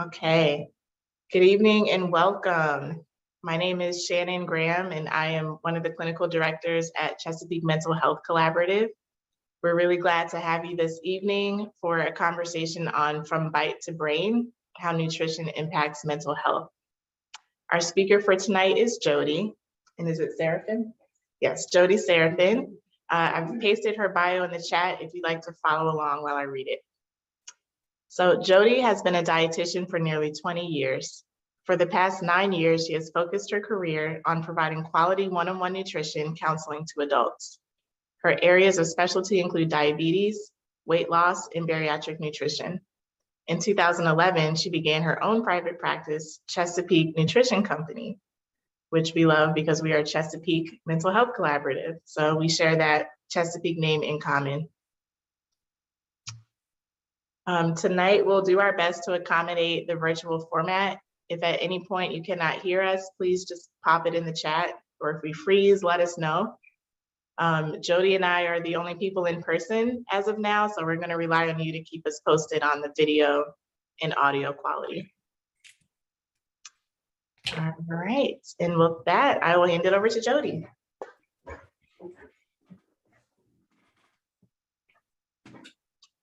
Okay, good evening and welcome. My name is Shannon Graham and I am one of the clinical directors at Chesapeake Mental Health Collaborative. We're really glad to have you this evening for a conversation on From Bite to Brain, how nutrition impacts mental health. Our speaker for tonight is Jody, and is it Seraphin? Yes, Jody Seraphin. I've pasted her bio in the chat if you'd like to follow along while I read it. So Jody has been a dietitian for nearly 20 years. For the past 9 years, she has focused her career on providing quality one-on-one nutrition counseling to adults. Her areas of specialty include diabetes, weight loss, and bariatric nutrition. In 2011, she began her own private practice, Chesapeake Nutrition Company, which we love because we are Chesapeake Mental Health Collaborative. So we share that Chesapeake name in common. Tonight, we'll do our best to accommodate the virtual format. If at any point you cannot hear us, please just pop it in the chat, or if we freeze, let us know. Jody and I are the only people in person as of now, so we're gonna rely on you to keep us posted on the video and audio quality. All right, and with that, I will hand it over to Jody.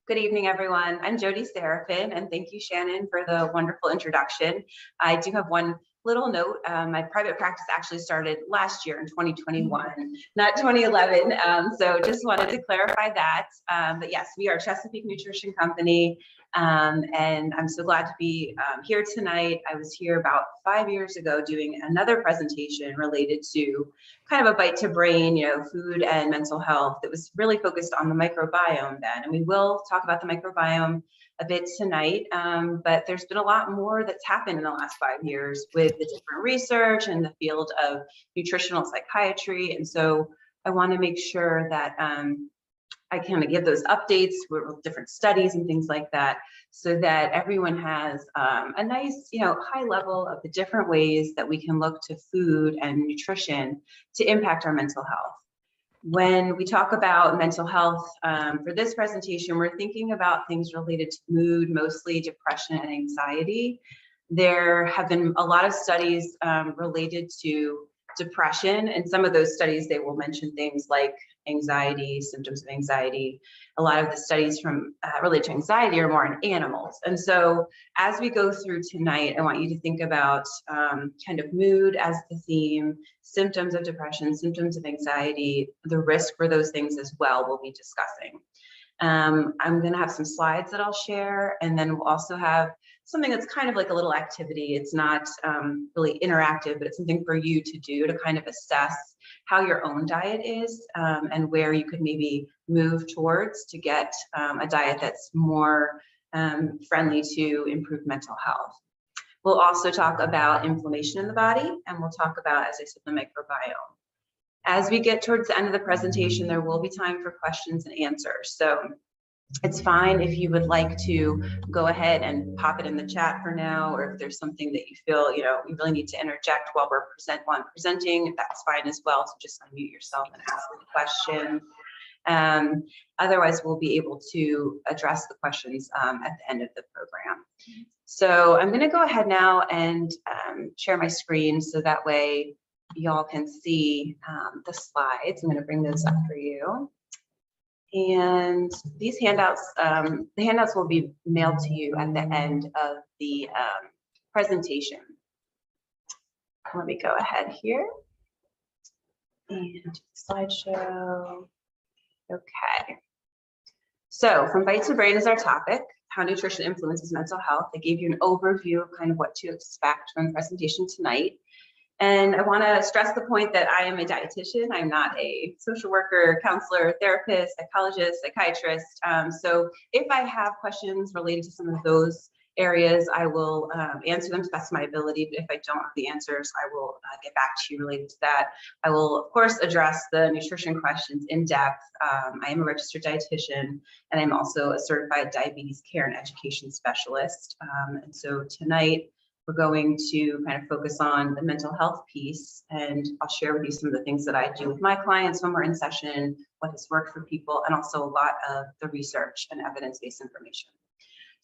Good evening, everyone. I'm Jody Seraphin, and thank you, Shannon, for the wonderful introduction. I do have one little note. My private practice actually started last year in 2021, not 2011. So just wanted to clarify that. But yes, we are Chesapeake Nutrition Company, and I'm so glad to be here tonight. I was here about 5 years ago doing another presentation related to kind of a bite to brain, food and mental health. That was really focused on the microbiome then, and we will talk about the microbiome a bit tonight, but there's been a lot more that's happened in the last 5 years with the different research in the field of nutritional psychiatry. And so I want to make sure that I kind of give those updates with different studies and things like that, so that everyone has a nice, high level of the different ways that we can look to food and nutrition to impact our mental health. When we talk about mental health for this presentation, we're thinking about things related to mood, mostly depression and anxiety. There have been a lot of studies related to depression, and some of those studies, they will mention things like anxiety, symptoms of anxiety. A lot of the studies from related to anxiety are more in animals. And so as we go through tonight, I want you to think about kind of mood as the theme, symptoms of depression, symptoms of anxiety, the risk for those things as well we'll be discussing. I'm going to have some slides that I'll share, and then we'll also have something that's kind of like a little activity. It's not really interactive, but it's something for you to do to kind of assess how your own diet is and where you could maybe move towards to get a diet that's more friendly to improve mental health. We'll also talk about inflammation in the body, and we'll talk about, as I said, the microbiome. As we get towards the end of the presentation, there will be time for questions and answers. So it's fine if you would like to go ahead and pop it in the chat for now, or if there's something that you feel, you really need to interject while we're presenting, that's fine as well. So just unmute yourself and ask the question. Otherwise, we'll be able to address the questions at the end of the program. So I'm going to go ahead now and share my screen so that way y'all can see the slides. I'm going to bring those up for you. And these handouts, the handouts will be mailed to you at the end of the presentation. Let me go ahead here and slideshow. Okay. So From Bite to Brain is our topic, how nutrition influences mental health. I gave you an overview of kind of what to expect from the presentation tonight. And I want to stress the point that I am a dietitian. I'm not a social worker, counselor, therapist, psychologist, psychiatrist. So if I have questions related to some of those areas, I will answer them to the best of my ability. But if I don't have the answers, I will get back to you related to that. I will, of course, address the nutrition questions in depth. I am a registered dietitian, and I'm also a certified diabetes care and education specialist. And so tonight, we're going to kind of focus on the mental health piece, and I'll share with you some of the things that I do with my clients when we're in session, what has worked for people, and also a lot of the research and evidence-based information.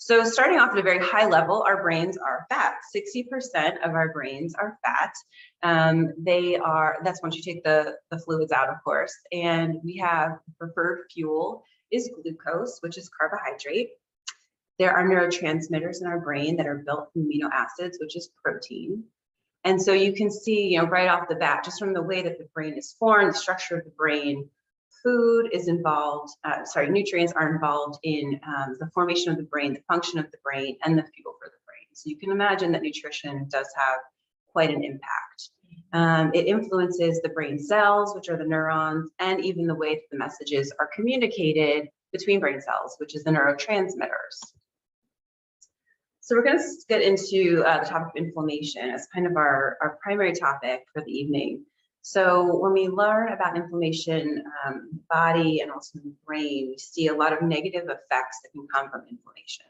So starting off at a very high level, our brains are fat. 60% of our brains are fat. That's once you take the fluids out, of course. And we have preferred fuel is glucose, which is carbohydrate. There are neurotransmitters in our brain that are built from amino acids, which is protein. And so you can see, right off the bat, just from the way that the brain is formed, the structure of the brain, food is involved, nutrients are involved in the formation of the brain, the function of the brain, and the fuel for the brain. So you can imagine that nutrition does have quite an impact. It influences the brain cells, which are the neurons, and even the way that the messages are communicated between brain cells, which is the neurotransmitters. So we're going to get into the topic of inflammation as kind of our primary topic for the evening. So when we learn about inflammation, body and also the brain, we see a lot of negative effects that can come from inflammation.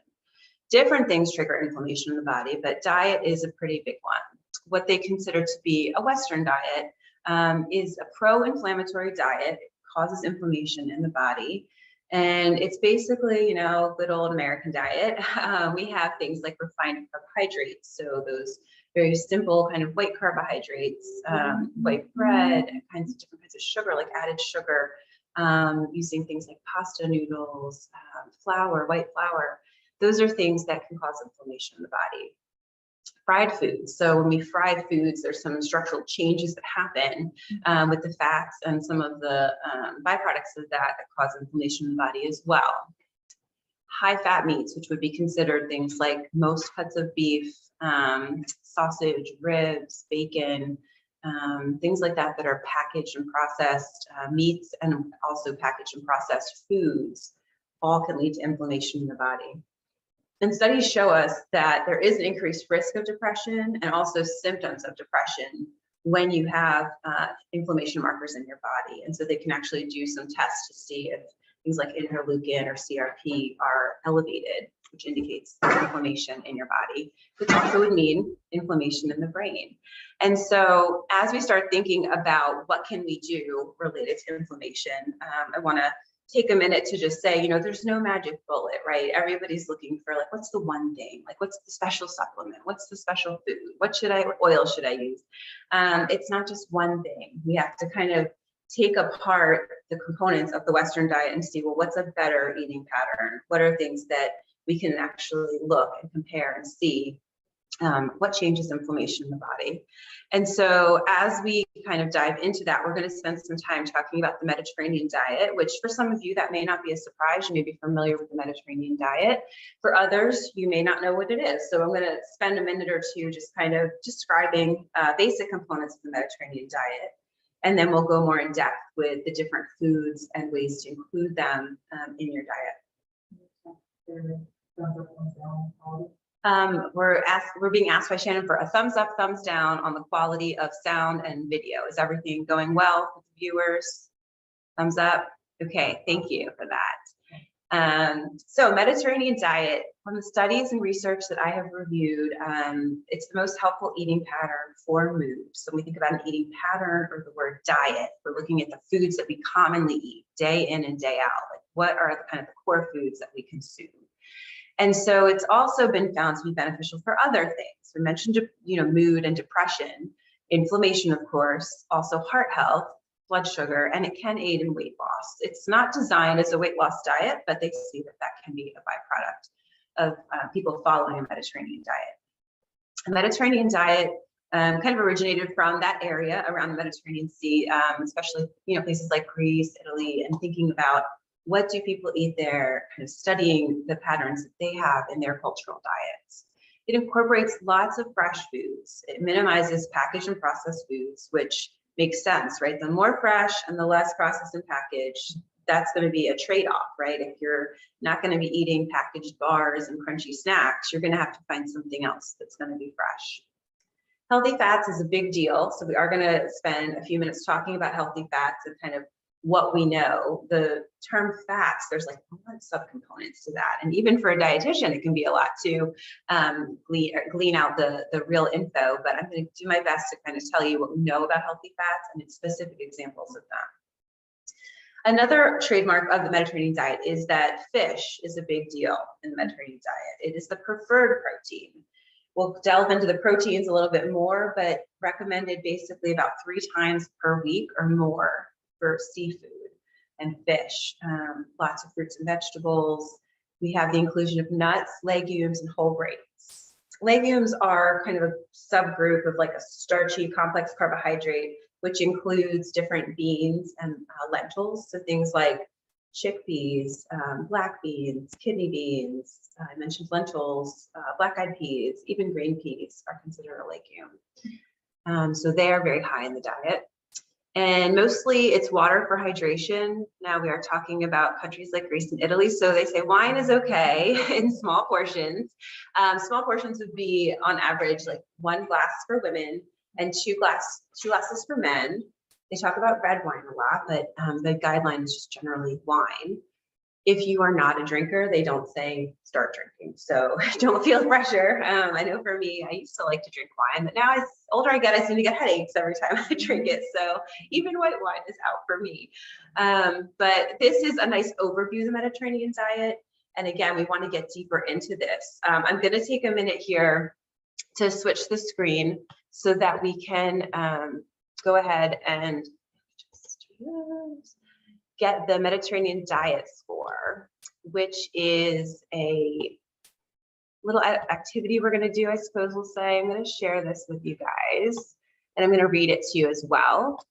Different things trigger inflammation in the body, but diet is a pretty big one. What they consider to be a Western diet is a pro-inflammatory diet. It causes inflammation in the body. And it's basically, good old American diet. We have things like refined carbohydrates. So those very simple kind of white carbohydrates, white bread, different kinds of sugar, like added sugar, using things like pasta noodles, flour, white flour. Those are things that can cause inflammation in the body. Fried foods. So when we fry foods, there's some structural changes that happen with the fats and some of the byproducts of that cause inflammation in the body as well. High fat meats, which would be considered things like most cuts of beef, sausage, ribs, bacon, things like that that are packaged and processed meats, and also packaged and processed foods, all can lead to inflammation in the body. And studies show us that there is an increased risk of depression and also symptoms of depression when you have inflammation markers in your body. And so they can actually do some tests to see if things like interleukin or CRP are elevated, which indicates inflammation in your body, which also would mean inflammation in the brain. And so as we start thinking about what can we do related to inflammation, I want to take a minute to just say, there's no magic bullet, right? Everybody's looking for what's the one thing? What's the special supplement? What's the special food? What oil should I use? It's not just one thing. We have to kind of take apart the components of the Western diet and see, well, what's a better eating pattern? What are things that we can actually look and compare and see what changes inflammation in the body? And so as we kind of dive into that, we're going to spend some time talking about the Mediterranean diet, which for some of you, that may not be a surprise. You may be familiar with the Mediterranean diet. For others, you may not know what it is. So I'm going to spend a minute or two just kind of describing basic components of the Mediterranean diet. And then we'll go more in depth with the different foods and ways to include them in your diet. We're being asked by Shannon for a thumbs up, thumbs down on the quality of sound and video. Is everything going well with the viewers? Thumbs up. Okay, thank you for that. So Mediterranean diet, from the studies and research that I have reviewed, it's the most helpful eating pattern for mood. So when we think about an eating pattern or the word diet, we're looking at the foods that we commonly eat day in and day out. Like what are the kind of the core foods that we consume? And so it's also been found to be beneficial for other things. We mentioned, mood and depression, inflammation, of course, also heart health, blood sugar, and it can aid in weight loss. It's not designed as a weight loss diet, but they see that that can be a byproduct of people following a Mediterranean diet. A Mediterranean diet kind of originated from that area around the Mediterranean Sea, especially, places like Greece, Italy, and thinking about what do people eat there, kind of studying the patterns that they have in their cultural diets. It incorporates lots of fresh foods. It minimizes packaged and processed foods, which makes sense, right? The more fresh and the less processed and packaged, that's going to be a trade-off, right? If you're not going to be eating packaged bars and crunchy snacks, you're going to have to find something else that's going to be fresh. Healthy fats is a big deal. So we are going to spend a few minutes talking about healthy fats and kind of what we know. The term fats, there's like a lot of subcomponents to that. And even for a dietitian, it can be a lot to glean out the real info, but I'm going to do my best to kind of tell you what we know about healthy fats and specific examples of them. Another trademark of the Mediterranean diet is that fish is a big deal in the Mediterranean diet. It is the preferred protein. We'll delve into the proteins a little bit more, but recommended basically about 3 times per week or more for seafood and fish. Lots of fruits and vegetables. We have the inclusion of nuts, legumes, and whole grains. Legumes are kind of a subgroup of like a starchy complex carbohydrate, which includes different beans and lentils. So things like chickpeas, black beans, kidney beans, I mentioned lentils, black-eyed peas, even green peas are considered a legume. So they are very high in the diet. And mostly it's water for hydration. Now we are talking about countries like Greece and Italy. So they say wine is okay in small portions. Small portions would be on average like 1 glass for women and 2 glasses for men. They talk about red wine a lot, but the guideline is just generally wine. If you are not a drinker, they don't say start drinking. So don't feel pressure. I know for me, I used to like to drink wine, but now as older I get, I seem to get headaches every time I drink it. So even white wine is out for me. But this is a nice overview of the Mediterranean diet. And again, we want to get deeper into this. I'm going to take a minute here to switch the screen so that we can go ahead and just get the Mediterranean diet score, which is a little activity we're going to do, I suppose we'll say. I'm going to share this with you guys, and I'm going to read it to you as well,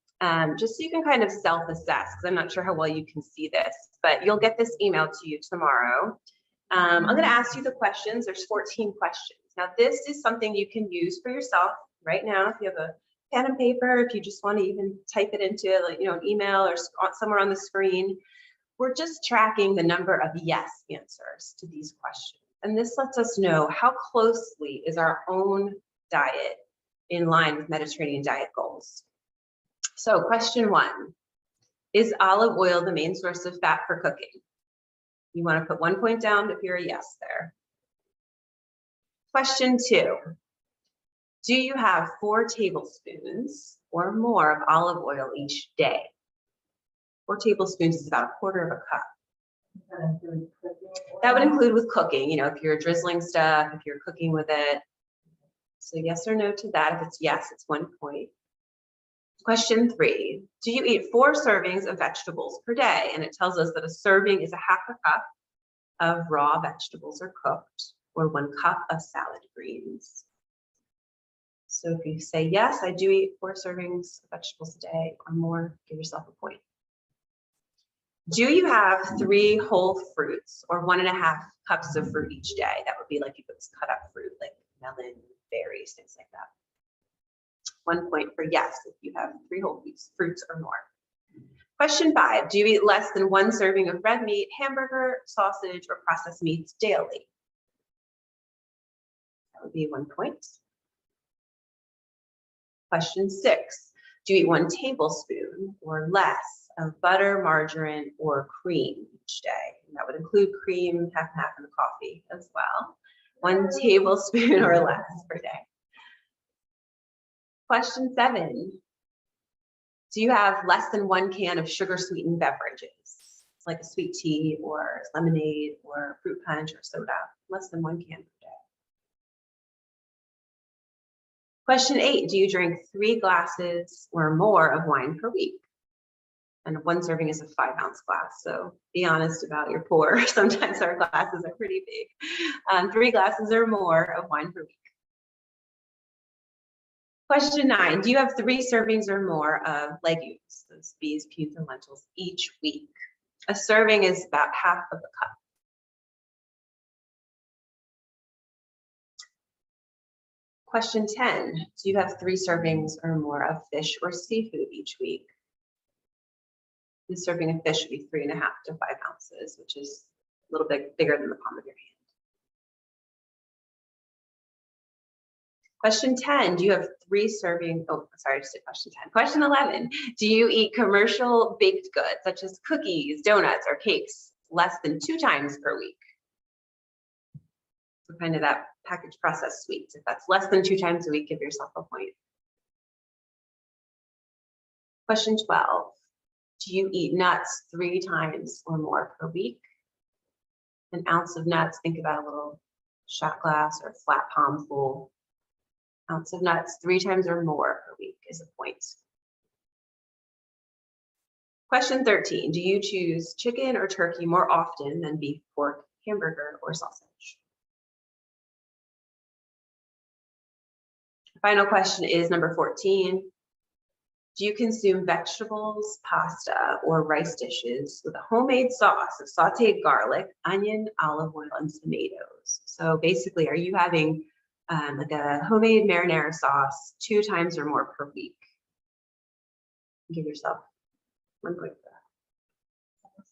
just so you can kind of self-assess, because I'm not sure how well you can see this, but you'll get this email to you tomorrow. I'm going to ask you the questions. There's 14 questions. Now, this is something you can use for yourself right now if you have a pen and paper, if you just want to even type it into like, an email or somewhere on the screen. We're just tracking the number of yes answers to these questions. And this lets us know how closely is our own diet in line with Mediterranean diet goals. So question 1, is olive oil the main source of fat for cooking? You want to put 1 point down if you're a yes there. Question 2, do you have 4 tablespoons or more of olive oil each day? 4 tablespoons is about 1/4 of a cup. That would include with cooking, if you're drizzling stuff, if you're cooking with it. So yes or no to that. If it's yes, it's 1 point. Question 3, do you eat 4 servings of vegetables per day? And it tells us that a serving is a 1/2 cup of raw vegetables or cooked, or 1 cup of salad greens. So if you say, yes, I do eat 4 servings of vegetables a day or more, give yourself a point. Do you have 3 whole fruits or 1.5 cups of fruit each day? That would be like if it's cut up fruit, like melon, berries, things like that. 1 point for yes, if you have 3 whole fruits or more. Question 5, do you eat less than 1 serving of red meat, hamburger, sausage, or processed meats daily? That would be 1 point. Question 6, do you eat 1 tablespoon or less of butter, margarine, or cream each day? And that would include cream, half and half in the coffee as well. 1 tablespoon or less per day. Question 7, do you have less than 1 can of sugar-sweetened beverages, like a sweet tea or lemonade or fruit punch or soda? Less than 1 can per day. Question 8, do you drink 3 glasses or more of wine per week? And 1 serving is a 5-ounce glass, so be honest about your pour. Sometimes our glasses are pretty big. 3 glasses or more of wine per week. Question 9, do you have 3 servings or more of legumes, those peas, peas, and lentils each week? A serving is about 1/2 of a cup. Question 10, do you have 3 servings or more of fish or seafood each week? The serving of fish would be 3.5 to 5 ounces, which is a little bit bigger than the palm of your hand. Question 10, do you have 3 servings? Oh, sorry, I just did question 10. Question 11, do you eat commercial baked goods such as cookies, donuts, or cakes less than 2 times per week? So kind of that packaged processed sweets. If that's less than 2 times a week, give yourself a point. Question 12, Do you eat nuts 3 times or more per week? An ounce of nuts, think about a little shot glass or flat palm full. Ounce of nuts 3 times or more per week is a point. Question 13, do you choose chicken or turkey more often than beef, pork, hamburger, or sausage? Final question is number 14. Do you consume vegetables, pasta, or rice dishes with a homemade sauce of sauteed garlic, onion, olive oil, and tomatoes? So basically, are you having like a homemade marinara sauce 2 times or more per week? Give yourself 1 point for that.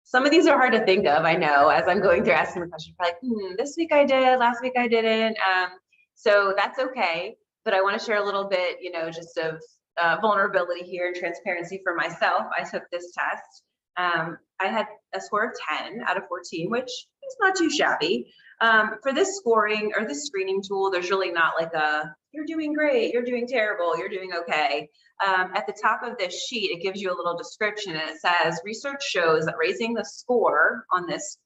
Some of these are hard to think of, I know, as I'm going through asking the question, like, this week I did, last week I didn't. So that's okay. But I want to share a little bit, just of vulnerability here and transparency for myself. I took this test. I had a score of 10 out of 14, which is not too shabby. For this scoring or this screening tool, there's really not like a, you're doing great, you're doing terrible, you're doing okay. At the top of this sheet, it gives you a little description and it says, research shows that raising the score on this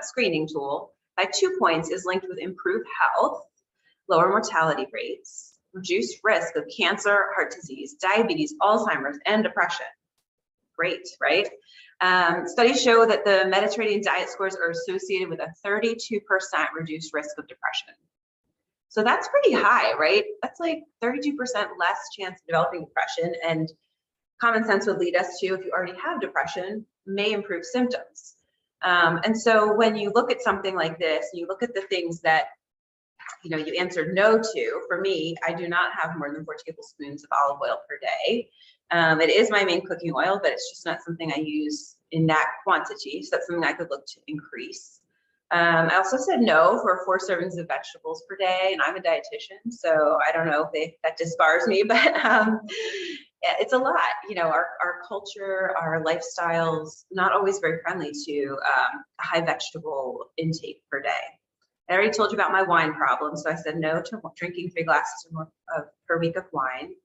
screening tool by 2 points is linked with improved health, lower mortality rates, reduced risk of cancer, heart disease, diabetes, Alzheimer's, and depression. Great, right? Studies show that the Mediterranean diet scores are associated with a 32% reduced risk of depression. So that's pretty high, right? That's like 32% less chance of developing depression, and common sense would lead us to, if you already have depression, may improve symptoms. And so when you look at something like this, you look at the things that you answered no to. For me, I do not have more than 4 tablespoons of olive oil per day. It is my main cooking oil, but it's just not something I use in that quantity. So that's something I could look to increase. I also said no for 4 servings of vegetables per day, and I'm a dietitian, so I don't know if that disbars me, but yeah, it's a lot. Our culture, our lifestyles, not always very friendly to a high vegetable intake per day. I already told you about my wine problem, so I said no to drinking 3 glasses or more per week of wine.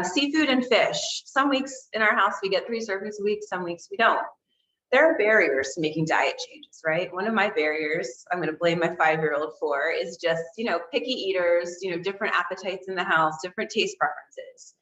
Seafood and fish. Some weeks in our house we get 3 servings a week, some weeks we don't. There are barriers to making diet changes, right? One of my barriers, I'm gonna blame my 5-year-old for, is just, picky eaters, different appetites in the house, different taste preferences.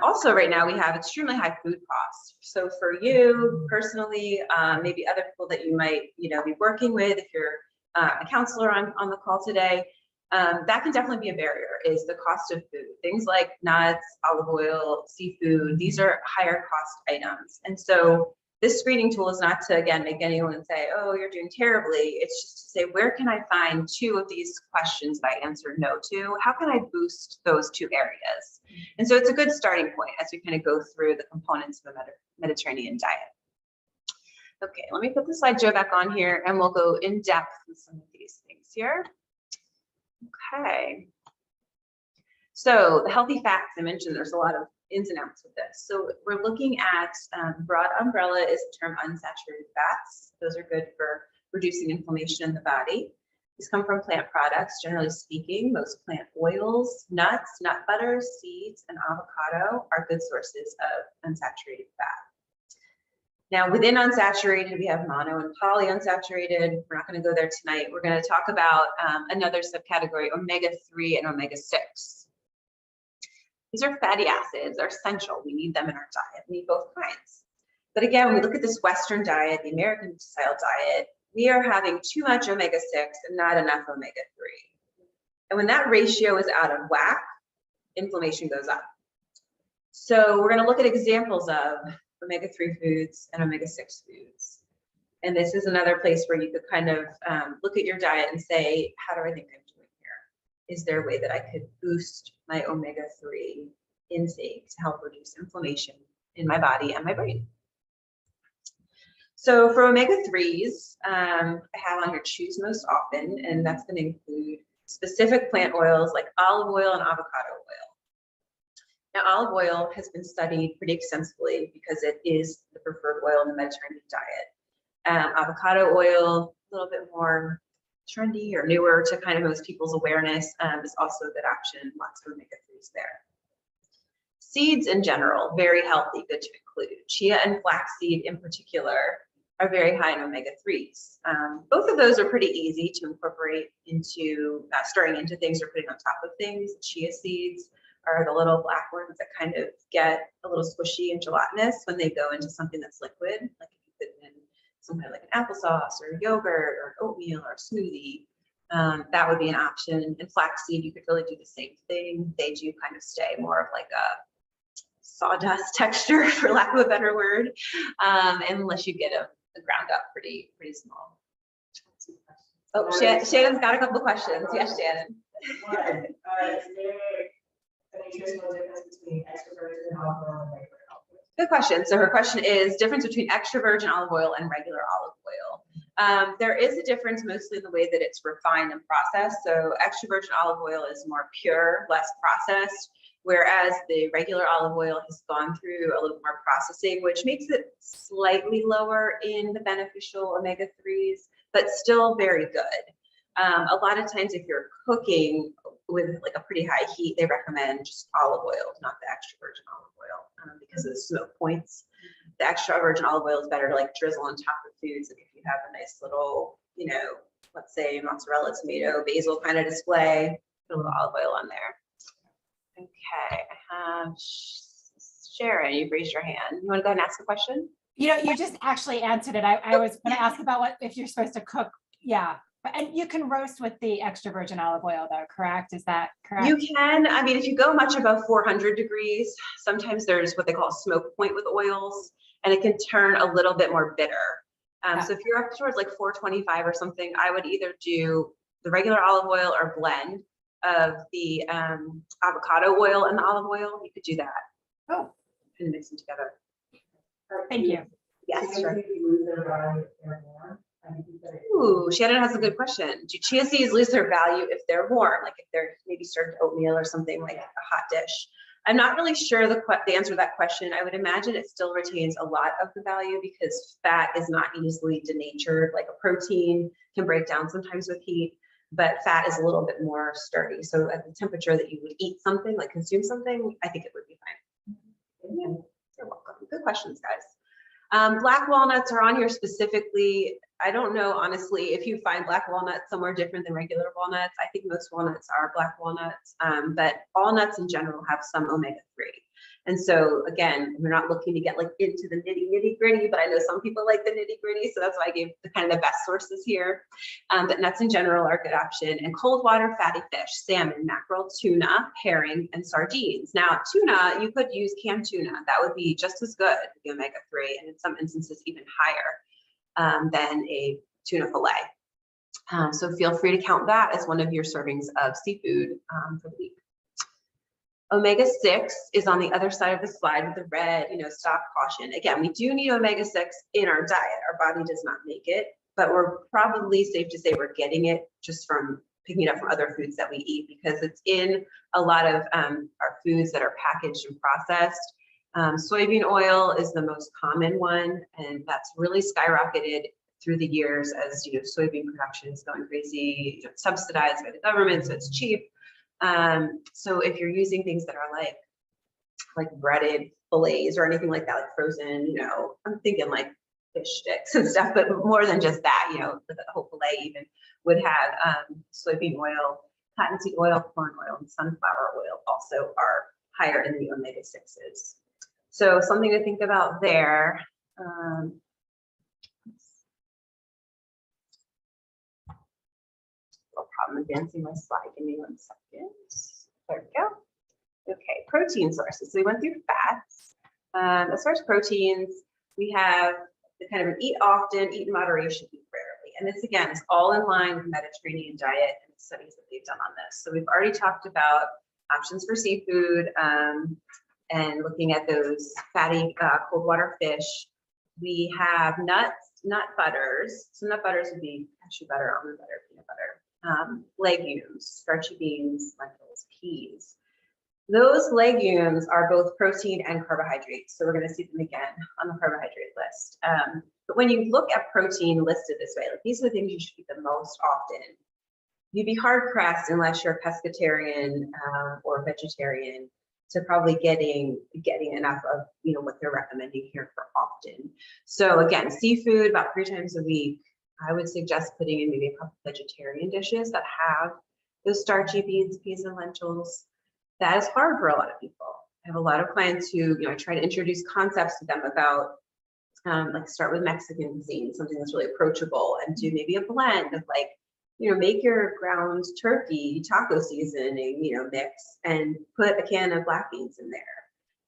Also right now we have extremely high food costs. So for you personally, maybe other people that you might, be working with, if you're a counselor on the call today, that can definitely be a barrier, is the cost of food. Things like nuts, olive oil, seafood, these are higher cost items. And so this screening tool is not to, again, make anyone say, oh, you're doing terribly. It's just to say, where can I find 2 of these questions that I answered no to? How can I boost those 2 areas? And so it's a good starting point as we kind of go through the components of a Mediterranean diet. Okay, let me put the slideshow back on here and we'll go in depth with some of these things here. Okay. So the healthy fats, I mentioned there's a lot of ins and outs with this. So we're looking at, broad umbrella is the term unsaturated fats. Those are good for reducing inflammation in the body. These come from plant products, generally speaking. Most plant oils, nuts, nut butters, seeds, and avocado are good sources of unsaturated fat. Now, within unsaturated, we have mono and polyunsaturated. We're not going to go there tonight. We're going to talk about another subcategory, omega-3 and omega-6. These are fatty acids. They're essential. We need them in our diet. We need both kinds. But again, when we look at this Western diet, the American style diet, we are having too much omega-6 and not enough omega-3. And when that ratio is out of whack, inflammation goes up. So we're going to look at examples of omega-3 foods and omega-6 foods. And this is another place where you could kind of look at your diet and say, how do I think I'm doing here? Is there a way that I could boost my omega-3 intake to help reduce inflammation in my body and my brain? So for omega-3s, I have on here choose most often, and that's going to include specific plant oils like olive oil and avocado oil. Now, olive oil has been studied pretty extensively because it is the preferred oil in the Mediterranean diet. Avocado oil, a little bit more trendy or newer to kind of most people's awareness, is also a good option. Lots of omega-3s there. Seeds in general, very healthy, good to include. Chia and flaxseed in particular are very high in omega-3s. Both of those are pretty easy to incorporate into stirring into things or putting on top of things. Chia seeds are the little black ones that kind of get a little squishy and gelatinous when they go into something that's liquid, like if you put it in some kind of like an applesauce or yogurt or oatmeal or smoothie. That would be an option. And flaxseed, you could really do the same thing. They do kind of stay more of like a sawdust texture, for lack of a better word, unless you get a ground up pretty small. Oh, Shannon's got a couple questions. Yes, Shannon. One, is there a nutritional difference between extra virgin olive oil and regular olive oil? Good question. So her question is difference between extra virgin olive oil and regular olive oil. There is a difference mostly in the way that it's refined and processed. So extra virgin olive oil is more pure, less processed, whereas the regular olive oil has gone through a little more processing, which makes it slightly lower in the beneficial omega-3s, but still very good. A lot of times if you're cooking with like a pretty high heat, they recommend just olive oil, not the extra virgin olive oil, because of the smoke points. The extra virgin olive oil is better to like drizzle on top of foods. Like if you have a nice little, let's say mozzarella, tomato, basil kind of display, put a little olive oil on there. Okay, I have Sharon, you've raised your hand. You want to go ahead and ask a question? You just actually answered it. I was going to ask about if you're supposed to cook. Yeah. And you can roast with the extra virgin olive oil though, correct? Is that correct? You can. I mean, if you go much above 400 degrees, sometimes there's what they call a smoke point with oils, and it can turn a little bit more bitter. So if you're up towards like 425 or something, I would either do the regular olive oil or blend of the avocado oil and the olive oil. You could do that. Oh, and mix them together. Thank you. Yes, sure. Ooh, Shannon has a good question. Do chia seeds lose their value if they're warm, like if they're maybe served oatmeal or something like a hot dish? I'm not really sure the answer to that question. I would imagine it still retains a lot of the value because fat is not easily denatured. Like a protein can break down sometimes with heat, but fat is a little bit more sturdy. So at the temperature that you would eat something, like consume something, I think it would be fine. Yeah, you're welcome. Good questions, guys. Black walnuts are on here specifically. I don't know, honestly, if you find black walnuts somewhere different than regular walnuts. I think most walnuts are black walnuts, but all nuts in general have some omega-3. And so again, we're not looking to get like into the nitty gritty, but I know some people like the nitty gritty. So that's why I gave the kind of the best sources here. But nuts in general are a good option. And cold water fatty fish, salmon, mackerel, tuna, herring, and sardines. Now tuna, you could use canned tuna. That would be just as good, the omega-3, and in some instances even higher than a tuna fillet. So feel free to count that as one of your servings of seafood for the week. Omega-6 is on the other side of the slide with the red, stop caution. Again, we do need omega-6 in our diet. Our body does not make it, but we're probably safe to say we're getting it just from picking it up from other foods that we eat because it's in a lot of our foods that are packaged and processed. Soybean oil is the most common one, and that's really skyrocketed through the years as soybean production is going crazy, subsidized by the government, so it's cheap. So if you're using things that are like breaded fillets or anything like that, like frozen, I'm thinking like fish sticks and stuff, but more than just that, the whole fillet even would have soybean oil, cottonseed oil, corn oil, and sunflower oil also are higher in the omega-6s. So something to think about there. No problem advancing my slide. Give me 1 second. There we go. Okay, protein sources. So we went through fats. As far as proteins, we have the kind of an eat often, eat in moderation, eat rarely. And this again is all in line with the Mediterranean diet and the studies that they've done on this. So we've already talked about options for seafood and looking at those fatty cold water fish. We have nuts, nut butters. So nut butters would be cashew butter, almond butter, peanut butter. Legumes, starchy beans, lentils, peas. Those legumes are both protein and carbohydrates. So we're going to see them again on the carbohydrate list. But when you look at protein listed this way, like these are the things you should eat the most often. You'd be hard pressed unless you're a pescatarian or vegetarian to probably getting enough of, you know, what they're recommending here for often. So again, seafood about 3 times a week. I would suggest putting in maybe a couple vegetarian dishes that have those starchy beans, peas, and lentils. That is hard for a lot of people. I have a lot of clients who, you know, I try to introduce concepts to them about like start with Mexican cuisine, something that's really approachable, and do maybe a blend of like, you know, make your ground turkey taco seasoning, you know, mix and put a can of black beans in there,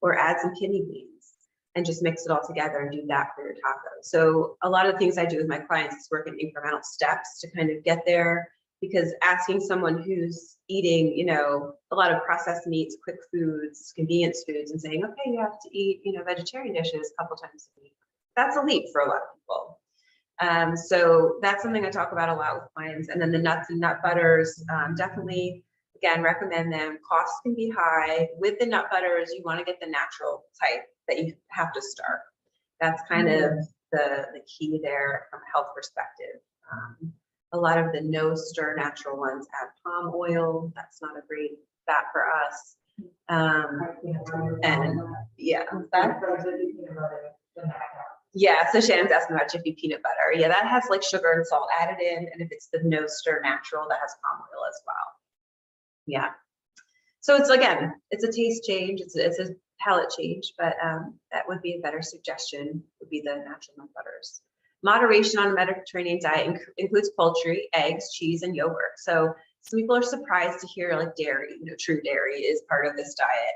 or add some kidney beans and just mix it all together and do that for your tacos. So a lot of the things I do with my clients is work in incremental steps to kind of get there, because asking someone who's eating, you know, a lot of processed meats, quick foods, convenience foods, and saying, okay, you have to eat, you know, vegetarian dishes a couple times a week, that's a leap for a lot of people. So that's something I talk about a lot with clients. And then the nuts and nut butters, definitely, again, recommend them. Costs can be high. With the nut butters, you want to get the natural type that you have to start. That's kind of the key there from a health perspective. A lot of the no stir natural ones add palm oil. That's not a great fat for us. And yeah, yeah, so Shannon's asking about Jiffy peanut butter. Yeah, that has like sugar and salt added in. And if it's the no stir natural, that has palm oil as well. Yeah. So it's, again, it's a taste change. It's a palate change, but that would be a better suggestion, would be the natural nut butters. Moderation on a Mediterranean diet includes poultry, eggs, cheese, and yogurt. So some people are surprised to hear like dairy, you know, true dairy is part of this diet.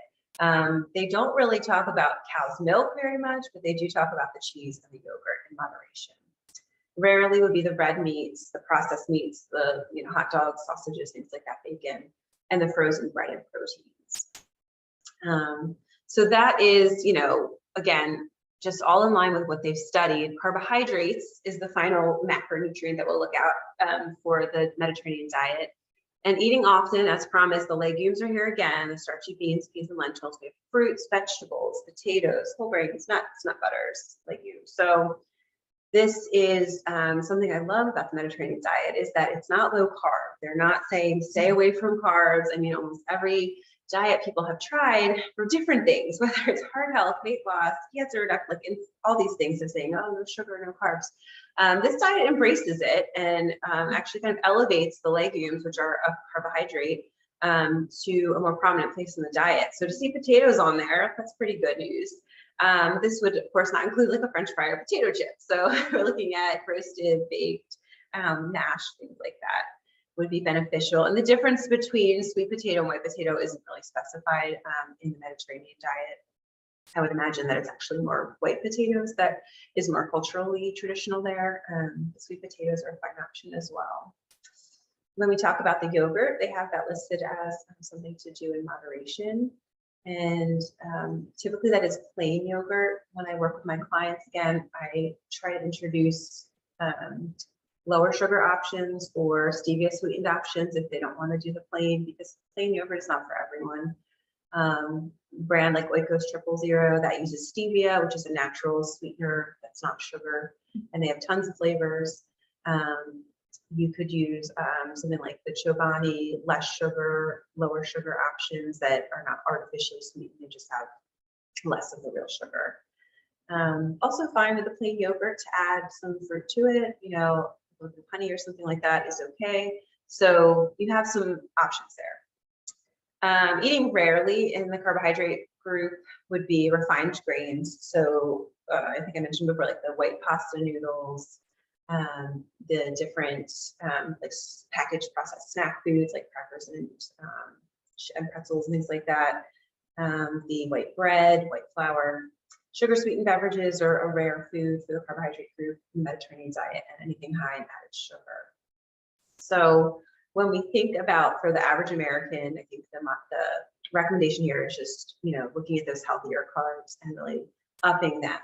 They don't really talk about cow's milk very much, but they do talk about the cheese and the yogurt in moderation. Rarely would be the red meats, the processed meats, the, you know, hot dogs, sausages, things like that, bacon, and the frozen breaded proteins. So that is, you know, again, just all in line with what they've studied. Carbohydrates is the final macronutrient that we'll look at for the Mediterranean diet. And eating often, as promised, the legumes are here again, the starchy beans, peas, and lentils. We have fruits, vegetables, potatoes, whole grains, nuts, nut butters, legumes. So this is something I love about the Mediterranean diet, is that it's not low carb. They're not saying stay away from carbs. I mean, almost every diet people have tried for different things, whether it's heart health, weight loss, cancer reduction, like all these things, are saying, oh, no sugar, no carbs. This diet embraces it and actually kind of elevates the legumes, which are a carbohydrate, to a more prominent place in the diet. So to see potatoes on there, that's pretty good news. This would, of course, not include like a French fry or potato chips. So we're looking at roasted, baked, mashed, things like that would be beneficial. And the difference between sweet potato and white potato isn't really specified in the Mediterranean diet. I would imagine that it's actually more white potatoes that is more culturally traditional there. The sweet potatoes are a fine option as well. When we talk about the yogurt, they have that listed as something to do in moderation. And typically that is plain yogurt. When I work with my clients, again, I try to introduce lower sugar options or stevia sweetened options if they don't want to do the plain, because plain yogurt is not for everyone. Brand like Oikos 000 that uses stevia, which is a natural sweetener that's not sugar, and they have tons of flavors. You could use something like the Chobani, less sugar, lower sugar options that are not artificially sweetened, they just have less of the real sugar. Also fine with the plain yogurt to add some fruit to it, you know, honey or something like that is okay. So you have some options there. Eating rarely in the carbohydrate group would be refined grains. So I think I mentioned before, like the white pasta noodles, the different like packaged processed snack foods like crackers and pretzels and things like that. The white bread, white flour. Sugar sweetened beverages are a rare food for the carbohydrate group in the Mediterranean diet, and anything high in added sugar. So when we think about, for the average American, I think the recommendation here is just, you know, looking at those healthier carbs and really upping them.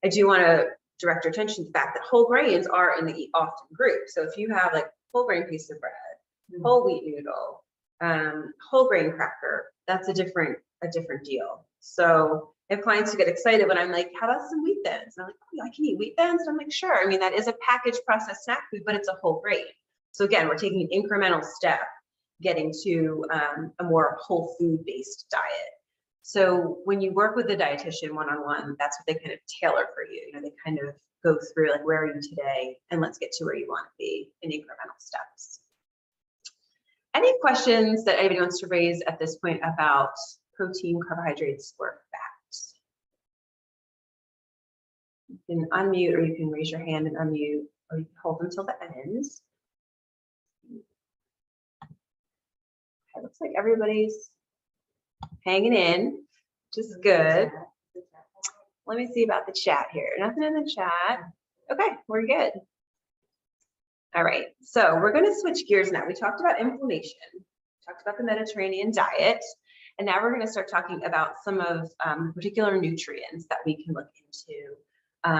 I do want to direct your attention to the fact that whole grains are in the eat often group. So if you have like whole grain piece of bread, whole wheat noodle, whole grain cracker, that's a different deal. So I have clients who get excited when I'm like, how about some wheat thins? And I'm like, oh, I can eat wheat thins. And I'm like, sure. I mean, that is a packaged processed snack food, but it's a whole grain. So again, we're taking an incremental step, getting to a more whole food based diet. So when you work with the dietitian one-on-one, that's what they kind of tailor for you. You know, they kind of go through like, where are you today? And let's get to where you want to be in incremental steps. Any questions that anybody wants to raise at this point about protein, carbohydrates, or fats? You can unmute, or you can raise your hand and unmute, or you can hold them till the end. It looks like everybody's hanging in, which is good. Let me see about the chat here. Nothing in the chat. Okay, we're good. All right, so we're going to switch gears now. We talked about inflammation, talked about the Mediterranean diet, and now we're going to start talking about some of particular nutrients that we can look into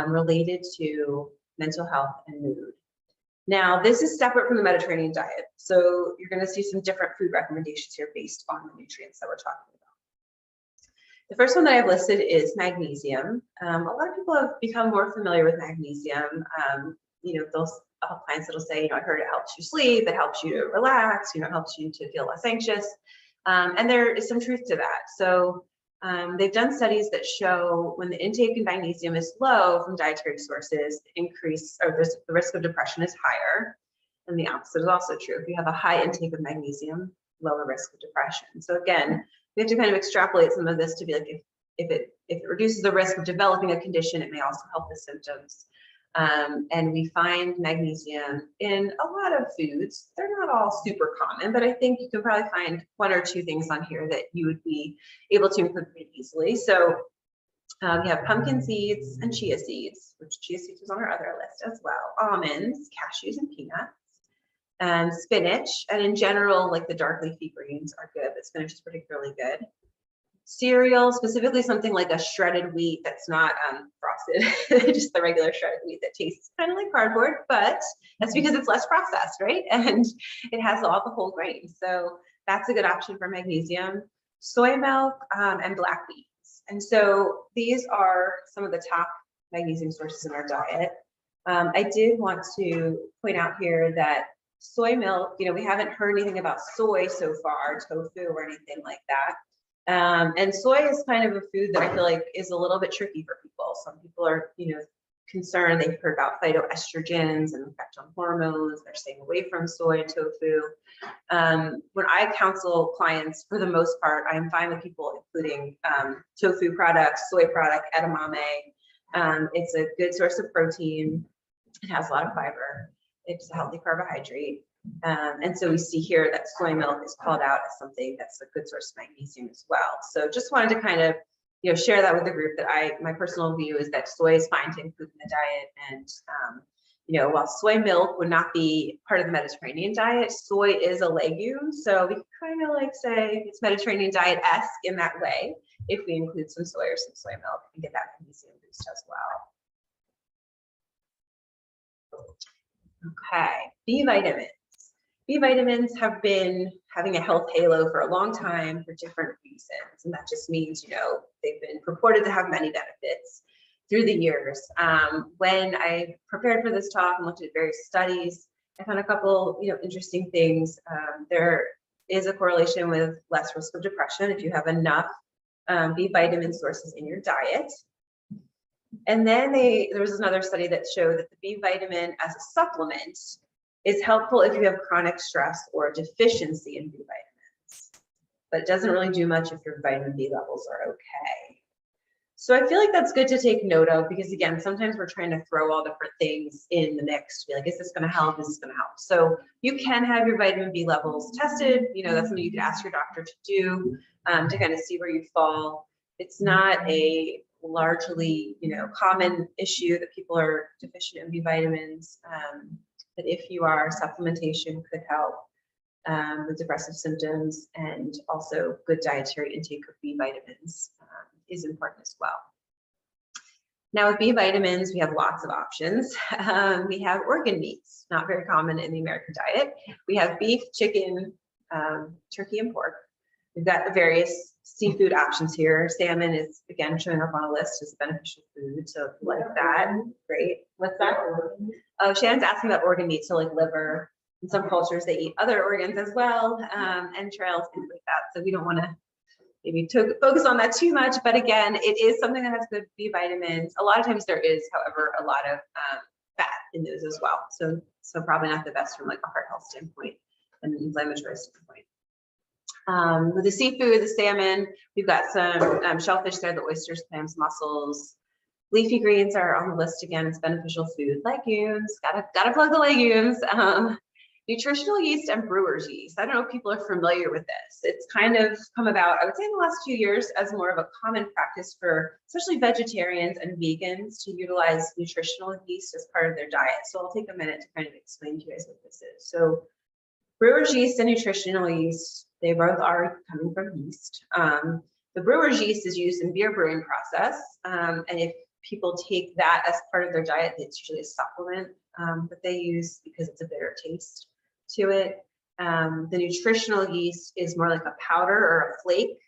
related to mental health and mood. Now, this is separate from the Mediterranean diet, so you're going to see some different food recommendations here based on the nutrients that we're talking about. The first one that I've listed is magnesium. A lot of people have become more familiar with magnesium. You know, those clients that'll say, you know, I heard it helps you sleep, it helps you to relax, you know, it helps you to feel less anxious. And there is some truth to that. So they've done studies that show when the intake of magnesium is low from dietary sources, the risk of depression is higher. And the opposite is also true. If you have a high intake of magnesium, lower risk of depression. So again, we have to kind of extrapolate some of this to be like, if it reduces the risk of developing a condition, it may also help the symptoms. And we find magnesium in a lot of foods. They're not all super common, but I think you can probably find one or two things on here that you would be able to include pretty easily. So we have pumpkin seeds and chia seeds, which chia seeds was on our other list as well. Almonds, cashews, and peanuts. And spinach, and in general, like the dark leafy greens are good, but spinach is particularly good. Cereal, specifically something like a shredded wheat that's not frosted, just the regular shredded wheat that tastes kind of like cardboard, but that's because it's less processed, right? And it has all the whole grains. So that's a good option for magnesium. Soy milk and black beans. And so these are some of the top magnesium sources in our diet. I did want to point out here that soy milk, you know, we haven't heard anything about soy so far, tofu or anything like that. And soy is kind of a food that I feel like is a little bit tricky for people. Some people are, you know, concerned. They've heard about phytoestrogens and effect on hormones. They're staying away from soy and tofu. When I counsel clients, for the most part, I'm fine with people including tofu products, soy product, edamame. It's a good source of protein. It has a lot of fiber. It's a healthy carbohydrate. And so we see here that soy milk is called out as something that's a good source of magnesium as well. So just wanted to kind of, you know, share that with the group that my personal view is that soy is fine to include in the diet. And, you know, while soy milk would not be part of the Mediterranean diet, soy is a legume. So we kind of like say it's Mediterranean diet-esque in that way, if we include some soy or some soy milk and get that magnesium boost as well. Okay, B vitamins. B vitamins have been having a health halo for a long time for different reasons. And that just means, you know, they've been purported to have many benefits through the years. When I prepared for this talk and looked at various studies, I found a couple, you know, interesting things. There is a correlation with less risk of depression if you have enough B vitamin sources in your diet. And then there was another study that showed that the B vitamin as a supplement is helpful if you have chronic stress or a deficiency in B vitamins, but it doesn't really do much if your vitamin B levels are okay. So I feel like that's good to take note of because again, sometimes we're trying to throw all different things in the mix to be like, is this going to help? Is this going to help? So you can have your vitamin B levels tested. You know, that's something you could ask your doctor to do to kind of see where you fall. It's not a largely, you know, common issue that people are deficient in B vitamins. But if you are, supplementation could help with depressive symptoms, and also good dietary intake of B vitamins is important as well. Now with B vitamins, we have lots of options. We have organ meats, not very common in the American diet. We have beef, chicken, turkey, and pork. We've got the various seafood options here. Salmon is, again, showing up on a list as a beneficial food. So if you like that, great. What's that? Oh, Shannon's asking about organ meat, so like liver. In some cultures, they eat other organs as well, entrails, things like that. So we don't want to maybe to focus on that too much, but again, it is something that has good B vitamins. A lot of times there is, however, a lot of fat in those as well. So probably not the best from like a heart health standpoint and an inflammatory standpoint. With the seafood, the salmon, we've got some shellfish there, the oysters, clams, mussels. Leafy greens are on the list again. It's beneficial food. Legumes, gotta plug the legumes. Nutritional yeast and brewer's yeast. I don't know if people are familiar with this. It's kind of come about, I would say, in the last few years as more of a common practice for especially vegetarians and vegans to utilize nutritional yeast as part of their diet. So I'll take a minute to kind of explain to you guys what this is. So brewer's yeast and nutritional yeast, they both are coming from yeast. The brewer's yeast is used in beer brewing process. And if people take that as part of their diet, it's usually a supplement that they use because it's a bitter taste to it. The nutritional yeast is more like a powder or a flake,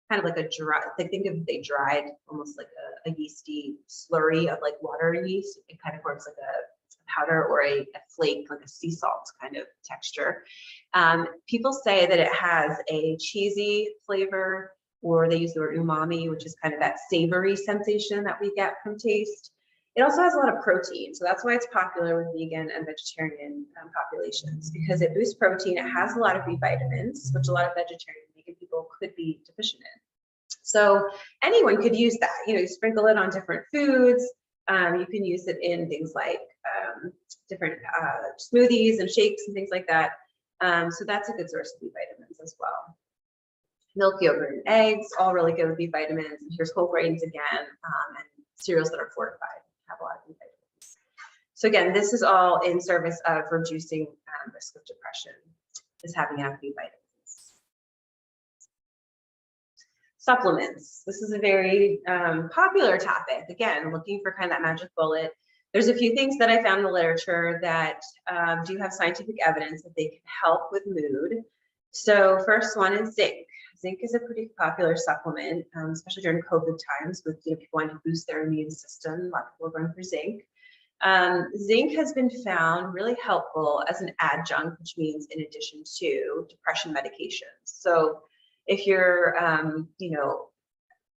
kind of like a dry, like think of they dried almost like a yeasty slurry of like water yeast. It kind of forms like a powder or a flake, like a sea salt kind of texture. People say that it has a cheesy flavor, or they use the word umami, which is kind of that savory sensation that we get from taste. It also has a lot of protein, so that's why it's popular with vegan and vegetarian populations, because it boosts protein. It has a lot of B vitamins, which a lot of vegetarian and vegan people could be deficient in. So anyone could use that. You know, you sprinkle it on different foods. You can use it in things like different smoothies and shakes and things like that. So that's a good source of B vitamins as well. Milk, yogurt, and eggs, all really good with B vitamins. And here's whole grains again, and cereals that are fortified have a lot of B vitamins. So again, this is all in service of reducing risk of depression, is having enough B vitamins. Supplements. This is a very popular topic. Again, looking for kind of that magic bullet. There's a few things that I found in the literature that do have scientific evidence that they can help with mood. So first one is zinc. Zinc is a pretty popular supplement, especially during COVID times with people wanting to boost their immune system. A lot of people are going for zinc. Zinc has been found really helpful as an adjunct, which means in addition to depression medications. So if you're,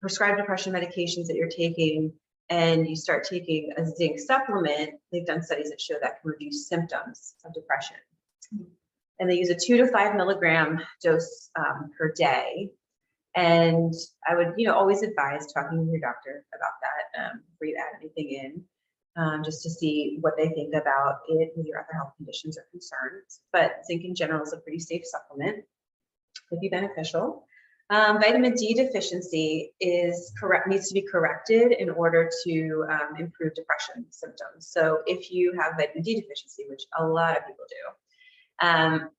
prescribed depression medications that you're taking and you start taking a zinc supplement, they've done studies that show that can reduce symptoms of depression. And they use a 2 to 5 milligram dose per day. And I would, always advise talking to your doctor about that before you add anything in, just to see what they think about it with your other health conditions or concerns. But zinc in general is a pretty safe supplement. Could be beneficial. Vitamin D deficiency needs to be corrected in order to improve depression symptoms. So if you have vitamin D deficiency, which a lot of people do,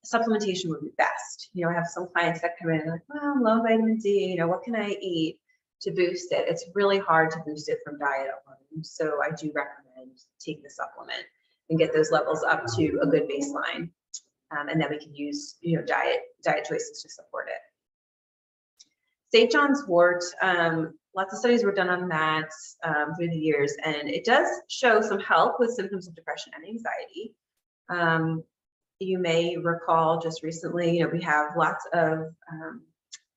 supplementation would be best. I have some clients that come in and like, well, I'm low vitamin D, what can I eat to boost it? It's really hard to boost it from diet alone. So I do recommend take the supplement and get those levels up to a good baseline. And then we can use, diet choices to support it. St. John's wort, lots of studies were done on that through the years, and it does show some help with symptoms of depression and anxiety. You may recall just recently, we have lots of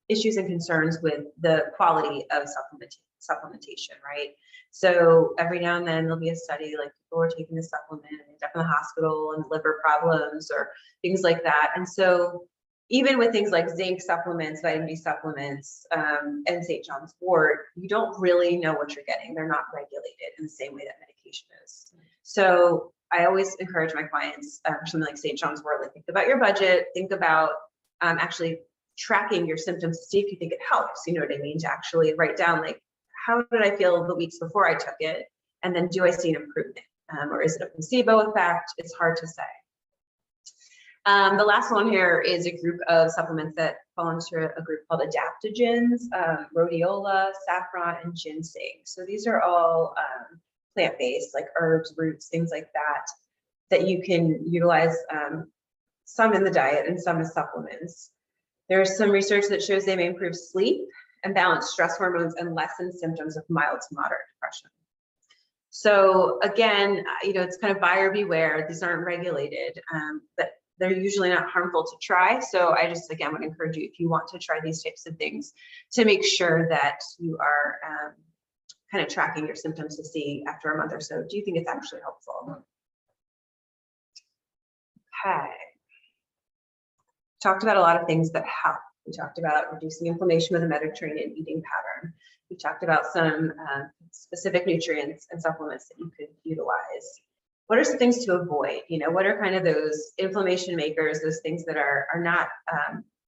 issues and concerns with the quality of supplementation, right? So every now and then there'll be a study like people are taking a supplement and end up in the hospital and liver problems or things like that. And so even with things like zinc supplements, vitamin D supplements, and St. John's wort, you don't really know what you're getting. They're not regulated in the same way that medication is. So I always encourage my clients for something like St. John's wort, like think about your budget, think about actually tracking your symptoms to see if you think it helps, you know what I mean? To actually write down like, how did I feel the weeks before I took it? And then do I see an improvement? Or is it a placebo effect? It's hard to say. The last one here is a group of supplements that fall into a group called adaptogens, rhodiola, saffron, and ginseng. So these are all plant-based, like herbs, roots, things like that, that you can utilize, some in the diet and some as supplements. There's some research that shows they may improve sleep and balance stress hormones and lessen symptoms of mild to moderate depression. So again, it's kind of buyer beware. These aren't regulated, but they're usually not harmful to try. So I just, again, would encourage you, if you want to try these types of things, to make sure that you are kind of tracking your symptoms to see after a month or so, do you think it's actually helpful? Okay. Talked about a lot of things that help. We talked about reducing inflammation with a Mediterranean eating pattern. We talked about some specific nutrients and supplements that you could utilize. What are some things to avoid? You know, what are kind of those inflammation makers, those things that are not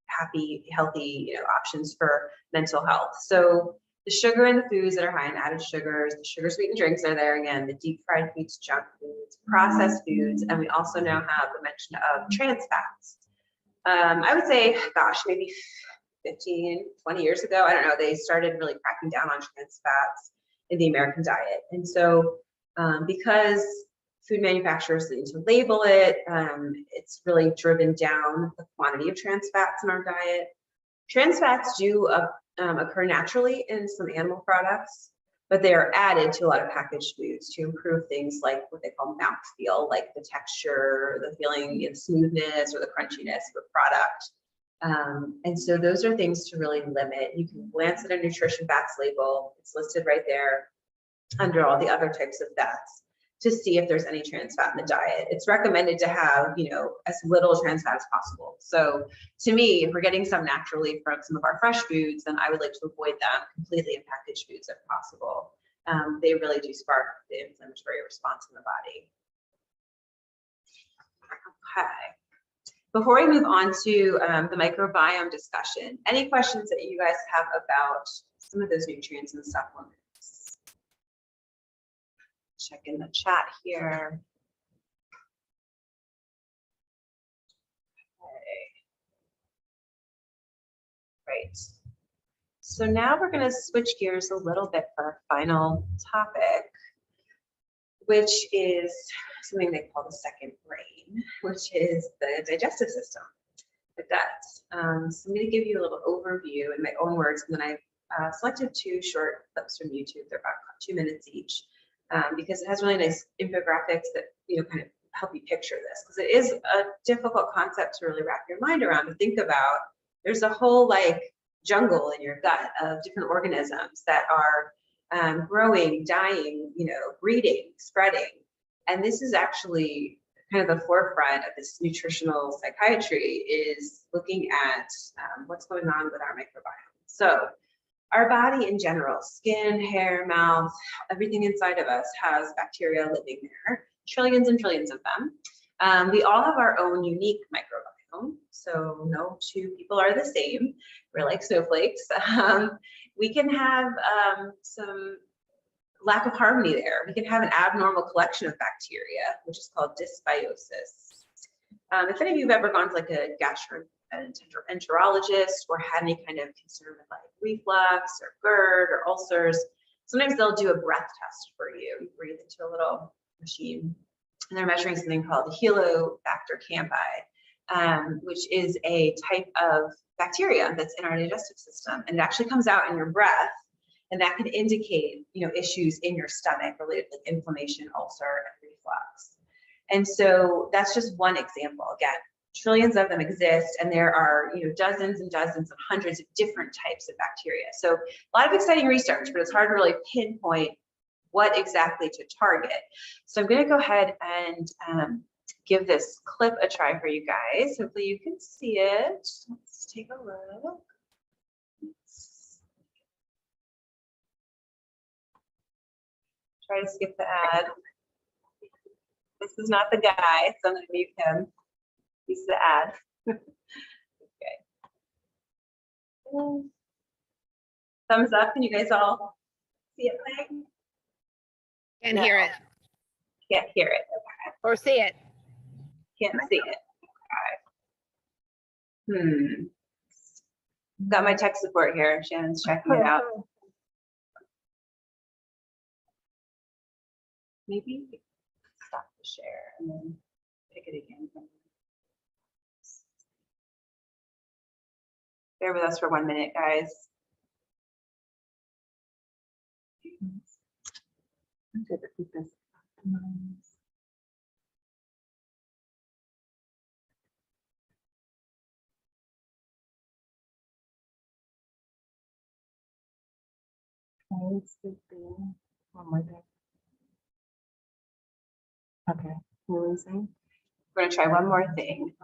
happy, healthy, you know, options for mental health? So the sugar in the foods that are high in added sugars, the sugar sweetened drinks are there again, the deep fried foods, junk foods, processed foods, and we also now have the mention of trans fats. I would say, gosh, maybe 15, 20 years ago, I don't know, they started really cracking down on trans fats in the American diet. And so because food manufacturers need to label it, it's really driven down the quantity of trans fats in our diet. Trans fats do occur naturally in some animal products, but they are added to a lot of packaged foods to improve things like what they call mouthfeel, like the texture, the feeling, the smoothness, or the crunchiness of a product. And so those are things to really limit. You can glance at a nutrition facts label. It's listed right there under all the other types of fats to see if there's any trans fat in the diet. It's recommended to have, you know, as little trans fat as possible. So to me, if we're getting some naturally from some of our fresh foods, then I would like to avoid them completely in packaged foods if possible. They really do spark the inflammatory response in the body. Okay. Before we move on to the microbiome discussion, any questions that you guys have about some of those nutrients and supplements? Check in the chat here. Okay. Great. So now we're going to switch gears a little bit for our final topic, which is something they call the second brain, which is the digestive system, the gut. So I'm going to give you a little overview in my own words, and then I've selected two short clips from YouTube. They're about 2 minutes each. Because it has really nice infographics that, you know, kind of help you picture this, because it is a difficult concept to really wrap your mind around, to think about. There's a whole like jungle in your gut of different organisms that are growing, dying, you know, breeding, spreading. And this is actually kind of the forefront of this nutritional psychiatry, is looking at what's going on with our microbiome. So our body in general, skin, hair, mouth, everything inside of us has bacteria living there, trillions and trillions of them. We all have our own unique microbiome, so no two people are the same. We're like snowflakes. We can have some lack of harmony there. We can have an abnormal collection of bacteria, which is called dysbiosis. If any of you have ever gone to like a gastroenterologist or had any kind of concern with like reflux or GERD or ulcers, sometimes they'll do a breath test for you. You breathe into a little machine, and they're measuring something called Helicobacter campi, which is a type of bacteria that's in our digestive system, and it actually comes out in your breath, and that can indicate, you know, issues in your stomach related to inflammation, ulcer, and reflux. And so that's just one example. Again, trillions of them exist, and there are, you know, dozens and dozens and hundreds of different types of bacteria. So a lot of exciting research, but it's hard to really pinpoint what exactly to target. So I'm going to go ahead and give this clip a try for you guys. Hopefully you can see it. Let's take a look. Try to skip the ad. This is not the guy, so I'm going to mute him. He's the ad. Okay. Thumbs up. Can you guys all see it playing? Can't hear it Can't hear it. Okay. or see it. Can't see it. Okay. Got my tech support here. Shannon's checking it out. Maybe stop the share and then pick it again. Bear with us for 1 minute, guys. I'm good to keep this optimized. One more thing. Okay, releasing. We're gonna try one more thing.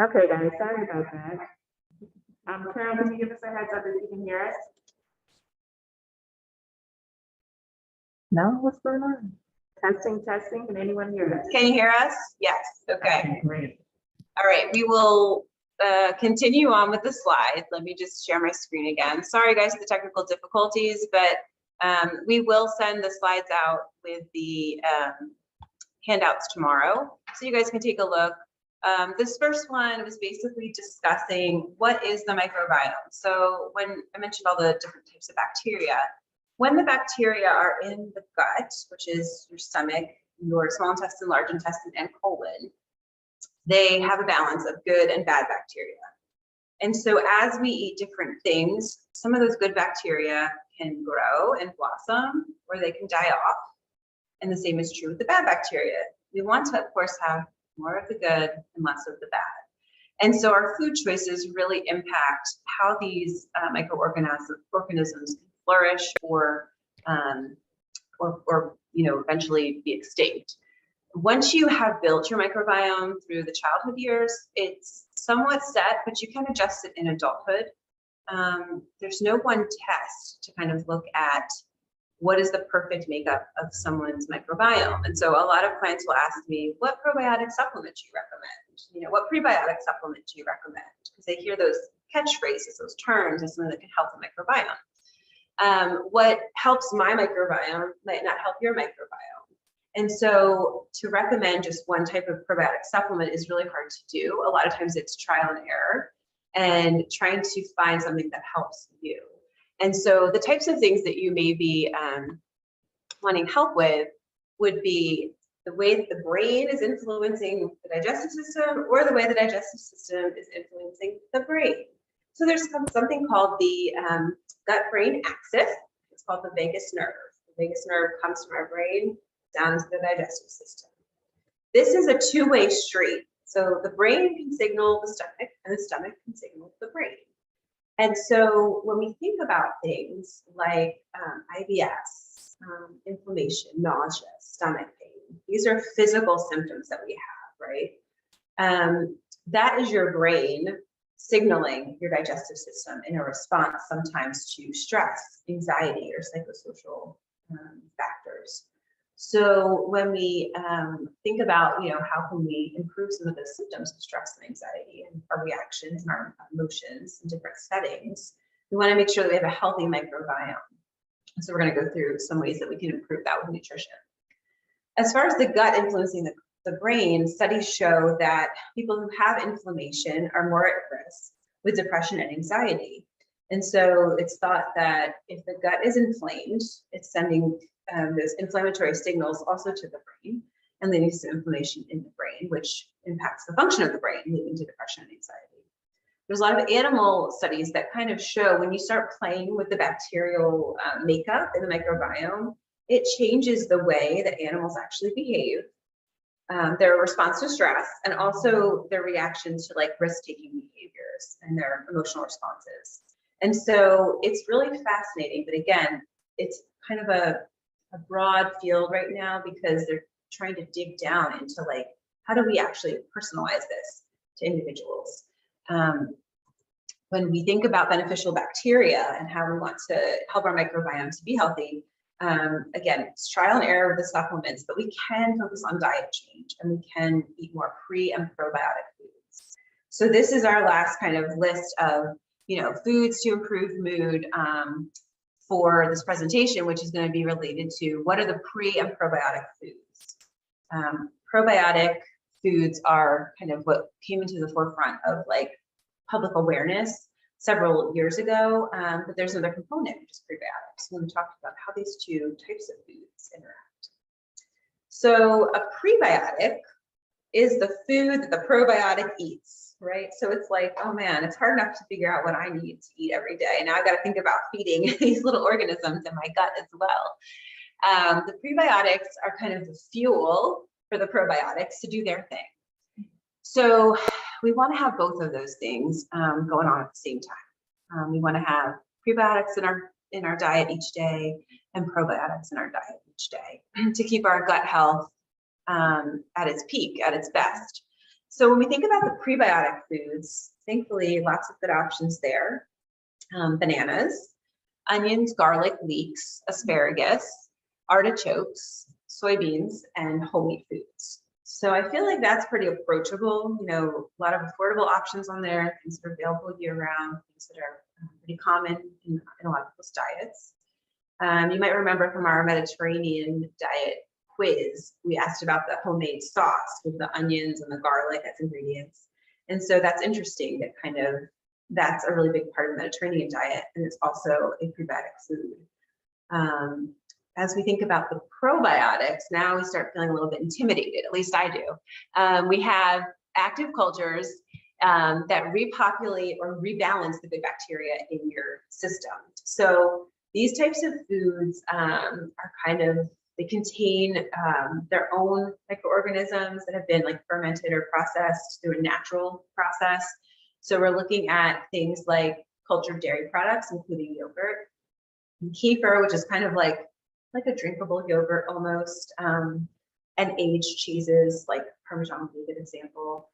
Okay, guys, sorry about that. Carol, can you give us a heads up if you can hear us? No, what's going on? Testing, testing, can anyone hear us? Can you hear us? Yes, okay. Great. All right, we will continue on with the slides. Let me just share my screen again. Sorry, guys, for the technical difficulties, but we will send the slides out with the handouts tomorrow, so you guys can take a look. This first one was basically discussing what is the microbiome. So when I mentioned all the different types of bacteria, when the bacteria are in the gut, which is your stomach, your small intestine, large intestine, and colon, they have a balance of good and bad bacteria. And so as we eat different things, some of those good bacteria can grow and blossom, or they can die off. And the same is true with the bad bacteria. We want to, of course, have more of the good and less of the bad. And so our food choices really impact how these microorganisms can flourish or eventually be extinct. Once you have built your microbiome through the childhood years, it's somewhat set, but you can adjust it in adulthood. There's no one test to kind of look at what is the perfect makeup of someone's microbiome. And so a lot of clients will ask me, what probiotic supplement do you recommend? What prebiotic supplement do you recommend? Because they hear those catchphrases, those terms as something that can help the microbiome. What helps my microbiome might not help your microbiome. And so to recommend just one type of probiotic supplement is really hard to do. A lot of times it's trial and error and trying to find something that helps you. And so the types of things that you may be wanting help with would be the way that the brain is influencing the digestive system, or the way the digestive system is influencing the brain. So there's something called the gut-brain axis. It's called the vagus nerve. The vagus nerve comes from our brain down into the digestive system. This is a two-way street. So the brain can signal the stomach, and the stomach can signal the brain. And so when we think about things like IBS, inflammation, nausea, stomach pain, these are physical symptoms that we have, right? That is your brain signaling your digestive system in a response sometimes to stress, anxiety, or psychosocial factors. So when we think about, how can we improve some of the symptoms of stress and anxiety and our reactions and our emotions in different settings, we want to make sure that we have a healthy microbiome. So we're going to go through some ways that we can improve that with nutrition. As far as the gut influencing the brain, studies show that people who have inflammation are more at risk with depression and anxiety. And so it's thought that if the gut is inflamed, it's sending those inflammatory signals also to the brain and leading to inflammation in the brain, which impacts the function of the brain, leading to depression and anxiety. There's a lot of animal studies that kind of show when you start playing with the bacterial makeup in the microbiome, it changes the way that animals actually behave. their response to stress, and also their reaction to like risk-taking behaviors and their emotional responses. And so it's really fascinating, but again, it's kind of a broad field right now because they're trying to dig down into like, how do we actually personalize this to individuals? When we think about beneficial bacteria and how we want to help our microbiome to be healthy, again, it's trial and error with the supplements, but we can focus on diet change and we can eat more pre and probiotic foods. So this is our last kind of list of, foods to improve mood for this presentation, which is going to be related to what are the pre and probiotic foods. Probiotic foods are kind of what came into the forefront of like public awareness several years ago, but there's another component, which is prebiotics. We're going to talk about how these two types of foods interact. So a prebiotic is the food that the probiotic eats, right? So it's like, oh man, it's hard enough to figure out what I need to eat every day. Now I've got to think about feeding these little organisms in my gut as well. The prebiotics are kind of the fuel for the probiotics to do their thing. So we want to have both of those things going on at the same time. We want to have prebiotics in our diet each day and probiotics in our diet each day to keep our gut health at its peak, at its best. So when we think about the prebiotic foods, thankfully lots of good options there. Bananas, onions, garlic, leeks, asparagus, artichokes, soybeans, and whole wheat foods. So I feel like that's pretty approachable, a lot of affordable options on there, things that are available year round, things that are pretty common in a lot of people's diets. You might remember from our Mediterranean diet quiz, we asked about the homemade sauce with the onions and the garlic as ingredients. And so that's interesting that that's a really big part of the Mediterranean diet. And it's also a prebiotic food. As we think about the probiotics, now we start feeling a little bit intimidated, at least I do. We have active cultures that repopulate or rebalance the good bacteria in your system. So these types of foods are they contain their own microorganisms that have been like fermented or processed through a natural process. So we're looking at things like cultured dairy products, including yogurt, and kefir, which is kind of like a drinkable yogurt almost, and aged cheeses like Parmesan would be a good example.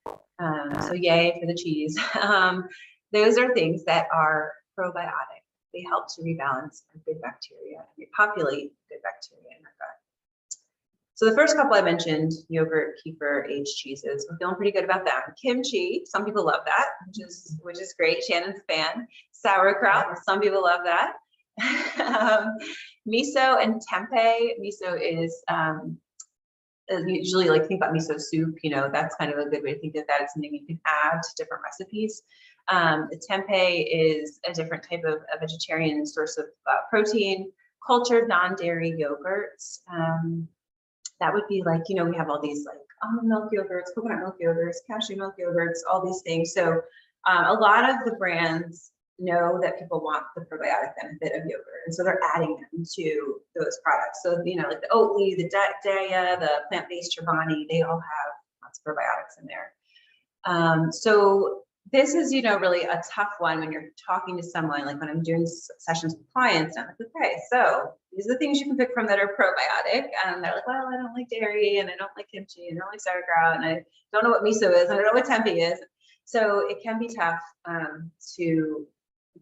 So yay for the cheese. Those are things that are probiotic. They help to rebalance our good bacteria and repopulate good bacteria in our gut. So the first couple I mentioned, yogurt, kefir, aged cheeses, we're feeling pretty good about that. Kimchi, some people love that, which is great. Shannon's a fan. Sauerkraut, some people love that. Miso and tempeh. Miso is usually like think about miso soup, that's kind of a good way to think of that. It's something you can add to different recipes. The tempeh is a different type of a vegetarian source of protein. Cultured non-dairy yogurts. That would be like, we have all these like almond milk yogurts, coconut milk yogurts, cashew milk yogurts, all these things. So a lot of the brands know that people want the probiotic benefit of yogurt, and so they're adding them to those products. So like the Oatly, the Daya, the plant-based Chobani, they all have lots of probiotics in there. So this is really a tough one when you're talking to someone, like when I'm doing sessions with clients, and I'm like, okay, so these are the things you can pick from that are probiotic, and they're like, well, I don't like dairy, and I don't like kimchi, and I don't like sauerkraut, and I don't know what miso is, and I don't know what tempeh is. So it can be tough to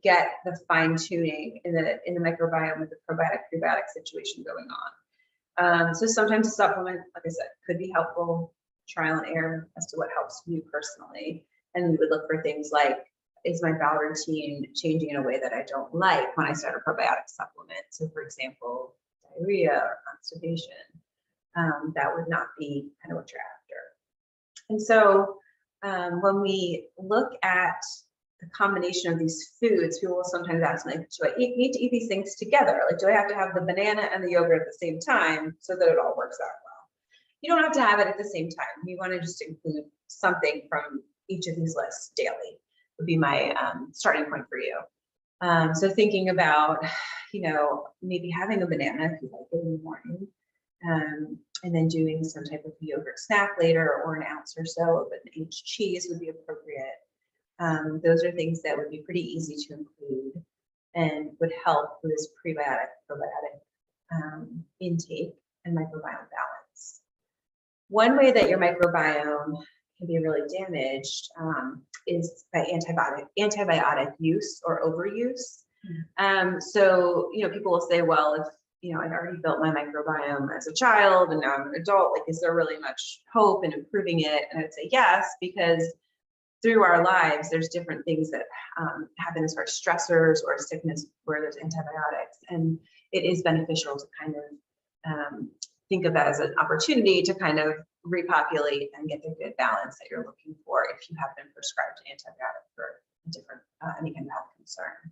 get the fine tuning in the microbiome with the probiotic prebiotic situation going on. So sometimes a supplement, like I said, could be helpful, trial and error as to what helps you personally. And we would look for things like, is my bowel routine changing in a way that I don't like when I start a probiotic supplement? So for example, diarrhea or constipation, that would not be kind of what you're after. And so when we look at the combination of these foods, people will sometimes ask me, like, do I need to eat these things together? Like, do I have to have the banana and the yogurt at the same time so that it all works out well? You don't have to have it at the same time. You want to just include something from each of these lists daily would be my starting point for you. So thinking about, maybe having a banana if you like it in the morning, and then doing some type of yogurt snack later, or an ounce or so of an aged cheese would be appropriate. Those are things that would be pretty easy to include and would help with this prebiotic, probiotic intake and microbiome balance. One way that your microbiome can be really damaged is by antibiotic use or overuse. So, people will say, well, if I've already built my microbiome as a child and now I'm an adult, like, is there really much hope in improving it? And I'd say yes, because through our lives, there's different things that happen as far as stressors or sickness where there's antibiotics. And it is beneficial to kind of think of that as an opportunity to kind of repopulate and get the good balance that you're looking for if you have been prescribed an antibiotic for a different, any kind of health concern.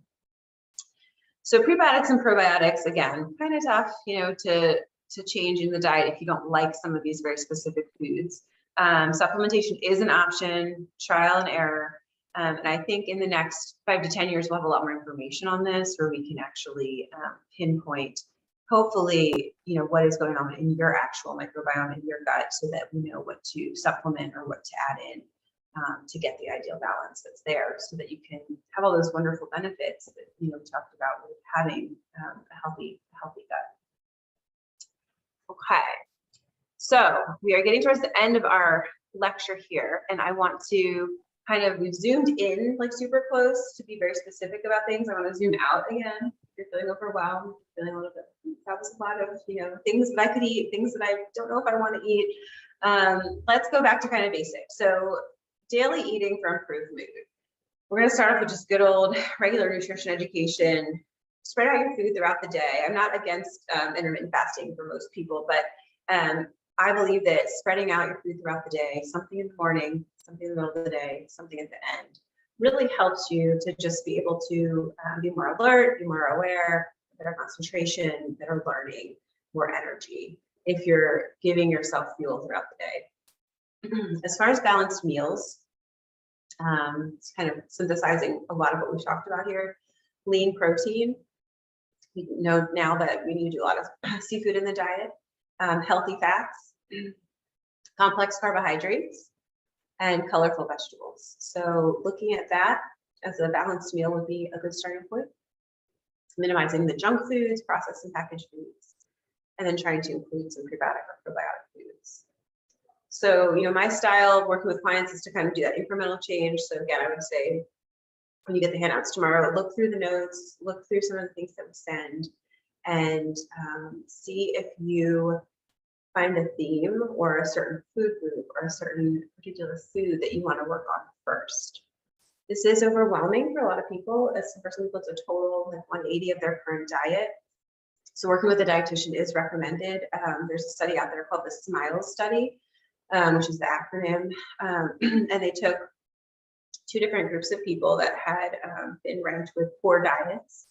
So prebiotics and probiotics, again, kind of tough, to change in the diet if you don't like some of these very specific foods. Supplementation is an option, trial and error. And I think in the next 5 to 10 years, we'll have a lot more information on this, where we can actually pinpoint, hopefully, what is going on in your actual microbiome in your gut, so that we know what to supplement or what to add in to get the ideal balance that's there, so that you can have all those wonderful benefits that we talked about with having a healthy gut. Okay. So we are getting towards the end of our lecture here, and I want to we've zoomed in like super close to be very specific about things. I want to zoom out again. If you're feeling overwhelmed, feeling a little bit, that was a lot of, things that I could eat, things that I don't know if I want to eat. Let's go back to kind of basic. So daily eating for improved mood. We're going to start off with just good old regular nutrition education. Spread out your food throughout the day. I'm not against intermittent fasting for most people, but I believe that spreading out your food throughout the day, something in the morning, something in the middle of the day, something at the end, really helps you to just be able to be more alert, be more aware, better concentration, better learning, more energy, if you're giving yourself fuel throughout the day. As far as balanced meals, it's kind of synthesizing a lot of what we've talked about here. Lean protein. We know now that we need to do a lot of seafood in the diet. Healthy fats, complex carbohydrates, and colorful vegetables. So looking at that as a balanced meal would be a good starting point. Minimizing the junk foods, processed and packaged foods, and then trying to include some prebiotic or probiotic foods. So, my style working with clients is to kind of do that incremental change. So again, I would say when you get the handouts tomorrow, look through the notes, look through some of the things that we send, and see if you find a theme or a certain food group or a certain particular food that you want to work on first. This is overwhelming for a lot of people. For some people, it's a total like 180 of their current diet. So working with a dietitian is recommended. There's a study out there called the SMILES study, which is the acronym, and they took 2 different groups of people that had been ranked with poor diets,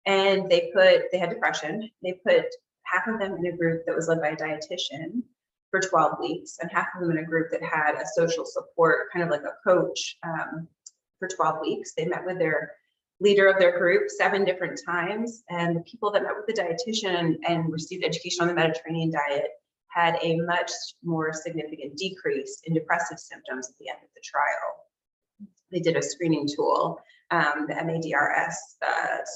and they had depression. They put half of them in a group that was led by a dietitian for 12 weeks, and half of them in a group that had a social support, kind of like a coach, for 12 weeks. They met with their leader of their group 7 different times, and the people that met with the dietitian and received education on the Mediterranean diet had a much more significant decrease in depressive symptoms at the end of the trial. They did a screening tool, the MADRS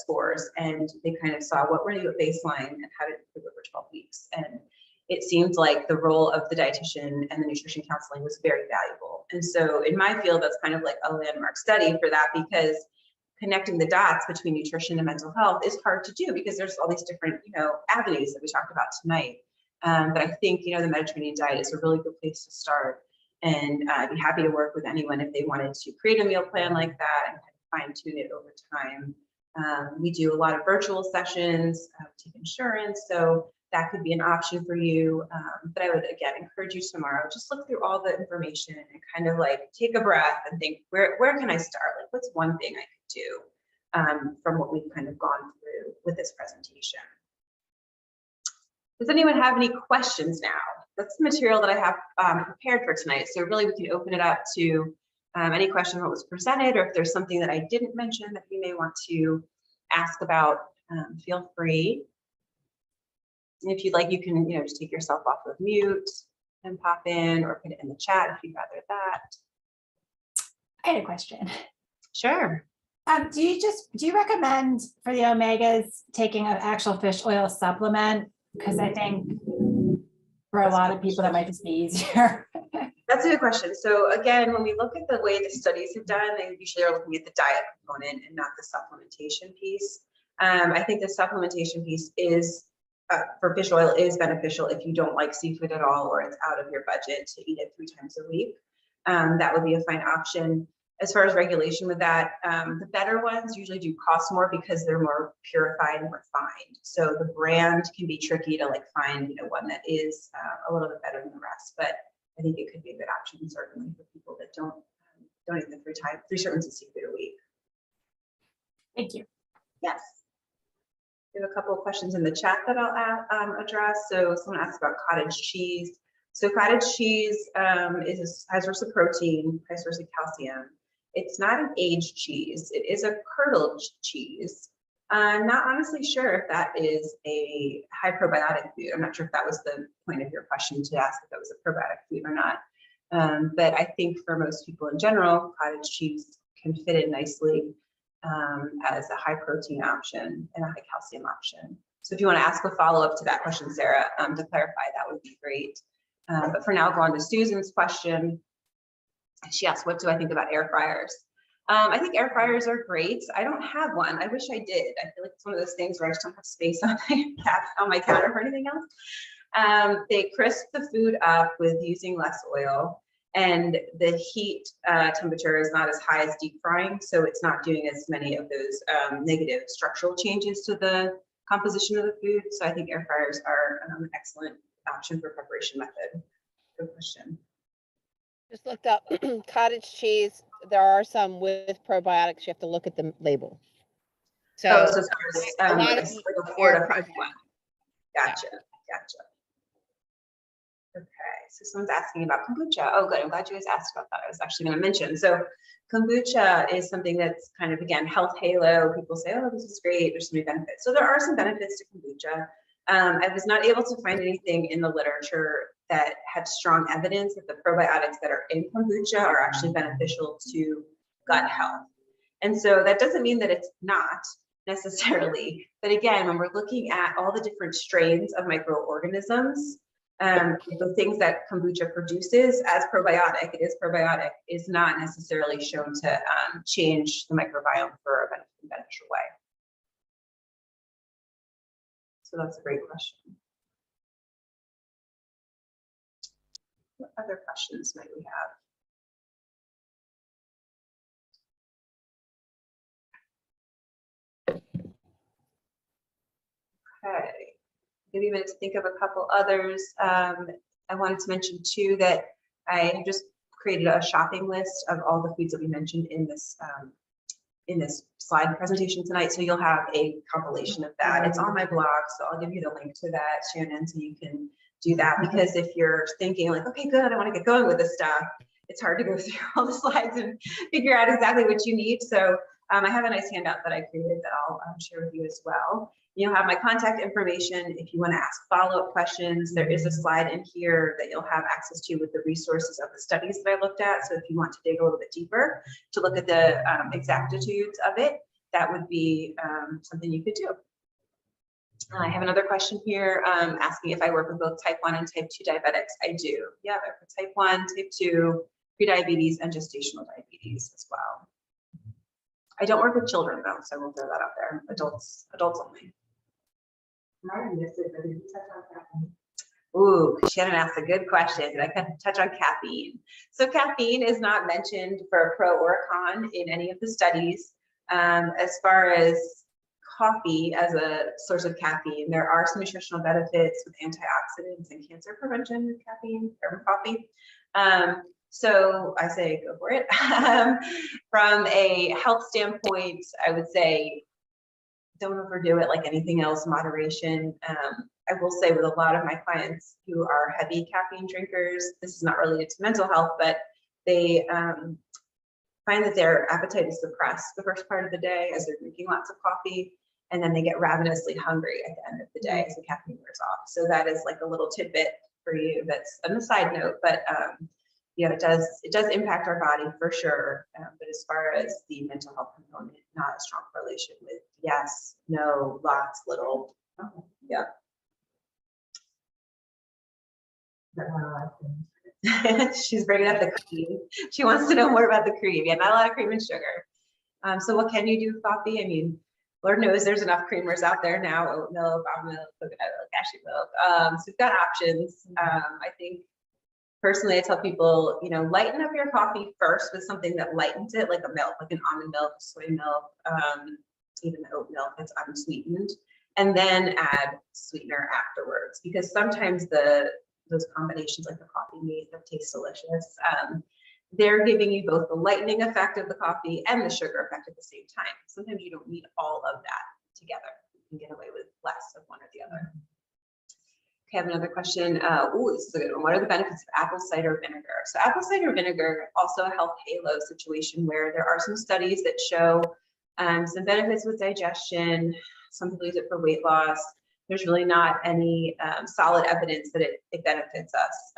scores, and they kind of saw what were you at baseline and how did it improve over 12 weeks. And it seemed like the role of the dietitian and the nutrition counseling was very valuable. And so in my field, that's kind of like a landmark study for that, because connecting the dots between nutrition and mental health is hard to do because there's all these different, avenues that we talked about tonight. But I think, the Mediterranean diet is a really good place to start. And I'd be happy to work with anyone if they wanted to create a meal plan like that and fine tune it over time. We do a lot of virtual sessions, take insurance, so that could be an option for you. But I would, again, encourage you tomorrow, just look through all the information and kind of like take a breath and think, where can I start? Like, what's one thing I could do from what we've kind of gone through with this presentation? Does anyone have any questions now? That's the material that I have prepared for tonight. So really we can open it up to any question on what was presented, or if there's something that I didn't mention that you may want to ask about, feel free. If you'd like, you can, just take yourself off of mute and pop in or put it in the chat if you'd rather that. I had a question. Sure. Do you recommend for the omegas taking an actual fish oil supplement? Because I think for a lot of people that might just be easier. That's a good question. So again, when we look at the way the studies have done, they usually are looking at the diet component and not the supplementation piece. I think the supplementation piece is for fish oil is beneficial if you don't like seafood at all or it's out of your budget to eat it 3 times a week. That would be a fine option. As far as regulation with that, the better ones usually do cost more because they're more purified and refined. So the brand can be tricky to like find, one that is a little bit better than the rest. But I think it could be a good option certainly for people that don't eat the 3 servings of seafood a week. Thank you. Yes. We have a couple of questions in the chat that I'll address. So someone asked about cottage cheese. So cottage cheese is a high source of protein, high source of calcium. It's not an aged cheese. It is a curdled cheese. I'm not honestly sure if that is a high probiotic food. I'm not sure if that was the point of your question to ask if it was a probiotic food or not. But I think for most people in general, cottage cheese can fit in nicely as a high protein option and a high calcium option. So if you want to ask a follow-up to that question, Sarah, to clarify, that would be great. But for now, I'll go on to Susan's question. She asked, what do I think about air fryers? I think air fryers are great. I don't have one. I wish I did. I feel like it's one of those things where I just don't have space on my counter for anything else. They crisp the food up with using less oil, and the heat temperature is not as high as deep frying, so it's not doing as many of those negative structural changes to the composition of the food. So I think air fryers are an excellent option for preparation method. Good question. Just looked up cottage cheese. There are some with probiotics. You have to look at the label. So, So as far as a lot like of a are 4 to 5 probiotic. one. Gotcha. Okay, so someone's asking about kombucha. Oh, good. I'm glad you guys asked about that. I was actually going to mention. So kombucha is something that's kind of, again, health halo. People say, oh, this is great. There's so many benefits. So there are some benefits to kombucha. I was not able to find anything in the literature that had strong evidence that the probiotics that are in kombucha are actually beneficial to gut health. And so that doesn't mean that it's not necessarily, but again, when we're looking at all the different strains of microorganisms, the things that kombucha produces as probiotic, it is probiotic, is not necessarily shown to change the microbiome for a beneficial way. So that's a great question. What other questions might we have? Okay, give you a minute to think of a couple others. I wanted to mention too that I just created a shopping list of all the foods that we mentioned in this slide presentation tonight. So you'll have a compilation of that. It's on my blog, so I'll give you the link to that, Shannon, so you can do that. Because if you're thinking like, okay, good, I want to get going with this stuff, it's hard to go through all the slides and figure out exactly what you need. So I have a nice handout that I created that I'll share with you as well. You'll have my contact information if you want to ask follow-up questions. There is a slide in here that you'll have access to with the resources of the studies that I looked at. So if you want to dig a little bit deeper to look at the exactitudes of it, that would be something you could do. I have another question here asking if I work with both type 1 and type 2 diabetics. I do. Yeah, I work with type 1, type 2, prediabetes, and gestational diabetes as well. I don't work with children though, so I won't throw that out there. Adults only. Ooh, Shannon asked a good question. Did I touch on caffeine? So caffeine is not mentioned for a pro or a con in any of the studies. As far as coffee as a source of caffeine, there are some nutritional benefits with antioxidants and cancer prevention with caffeine from coffee. So I say go for it. From a health standpoint, I would say don't overdo it, like anything else, moderation. I will say with a lot of my clients who are heavy caffeine drinkers, this is not related to mental health, but they find that their appetite is suppressed the first part of the day as they're drinking lots of coffee. and then they get ravenously hungry at the end of the day as the caffeine wears off. So that is like a little tidbit for you. That's on the side note, but you know, it does impact our body for sure. But as far as the mental health component, not a strong correlation with yes, no, lots, little. Yeah. She's bringing up the cream. She wants to know more about the cream. Yeah, not a lot of cream and sugar. So what can you do with coffee? I mean, Lord knows there's enough creamers out there now: oat milk, almond milk, coconut milk, cashew milk. So we've got options. I think personally, I tell people, you know, lighten up your coffee first with something that lightens it, like a milk, like an almond milk, soy milk, even oat milk that's unsweetened, and then add sweetener afterwards. Because sometimes those combinations, like the coffee mate that tastes delicious, they're giving you both the lightening effect of the coffee and the sugar effect at the same time. Sometimes you don't need all of that together. You can get away with less of one or the other. Okay, I have another question. Oh, this is a good one. What are the benefits of apple cider vinegar? So apple cider vinegar, also a health halo situation where there are some studies that show some benefits with digestion. Some people use it for weight loss. There's really not any solid evidence that it benefits us.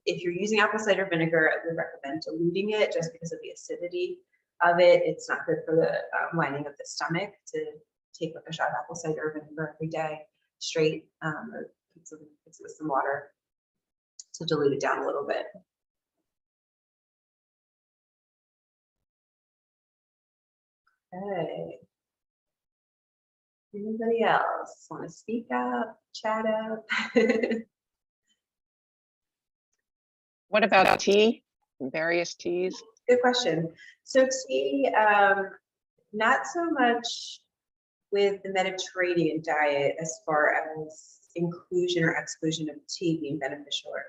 If you're using apple cider vinegar, I would recommend diluting it just because of the acidity of it. It's not good for the lining of the stomach to take like a shot of apple cider vinegar every day straight, or mix it with some water to dilute it down a little bit. Okay. Anybody else want to speak up, chat up? What about tea? Various teas? Good question. So tea, not so much with the Mediterranean diet as far as inclusion or exclusion of tea being beneficial or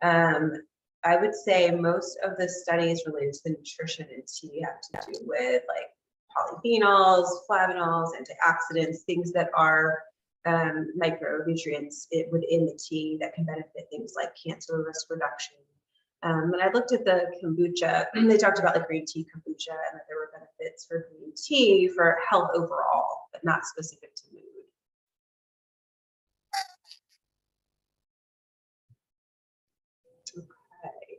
not. I would say most of the studies related to the nutrition in tea have to do with like polyphenols, flavonols, antioxidants, things that are micronutrients within the tea that can benefit things like cancer risk reduction. When I looked at the kombucha, they talked about like green tea kombucha and that there were benefits for green tea for health overall, but not specific to mood. Okay.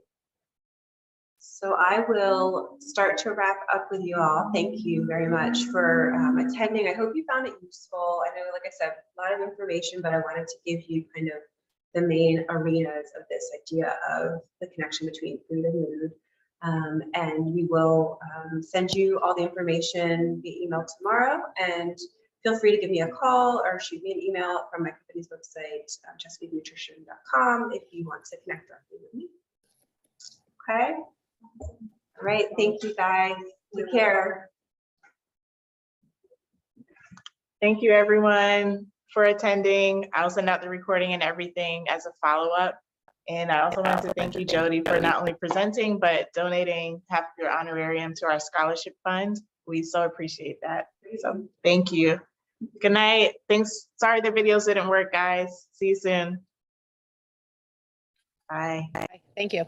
So I will start to wrap up with you all. Thank you very much for attending. I hope you found it useful. I know, like I said, a lot of information, but I wanted to give you kind of the main arenas of this idea of the connection between food and mood. And we will send you all the information via email tomorrow, and feel free to give me a call or shoot me an email from my company's website, chesapeakenutrition.com, if you want to connect directly with me. Okay. All right. Thank you, guys. Take care. Thank you, everyone, for attending. I'll send out the recording and everything as a follow-up. And I also want to thank you, Jody, for not only presenting, but donating half of your honorarium to our scholarship fund. We so appreciate that. So thank you. Good night. Thanks. Sorry the videos didn't work, guys. See you soon. Bye. Thank you.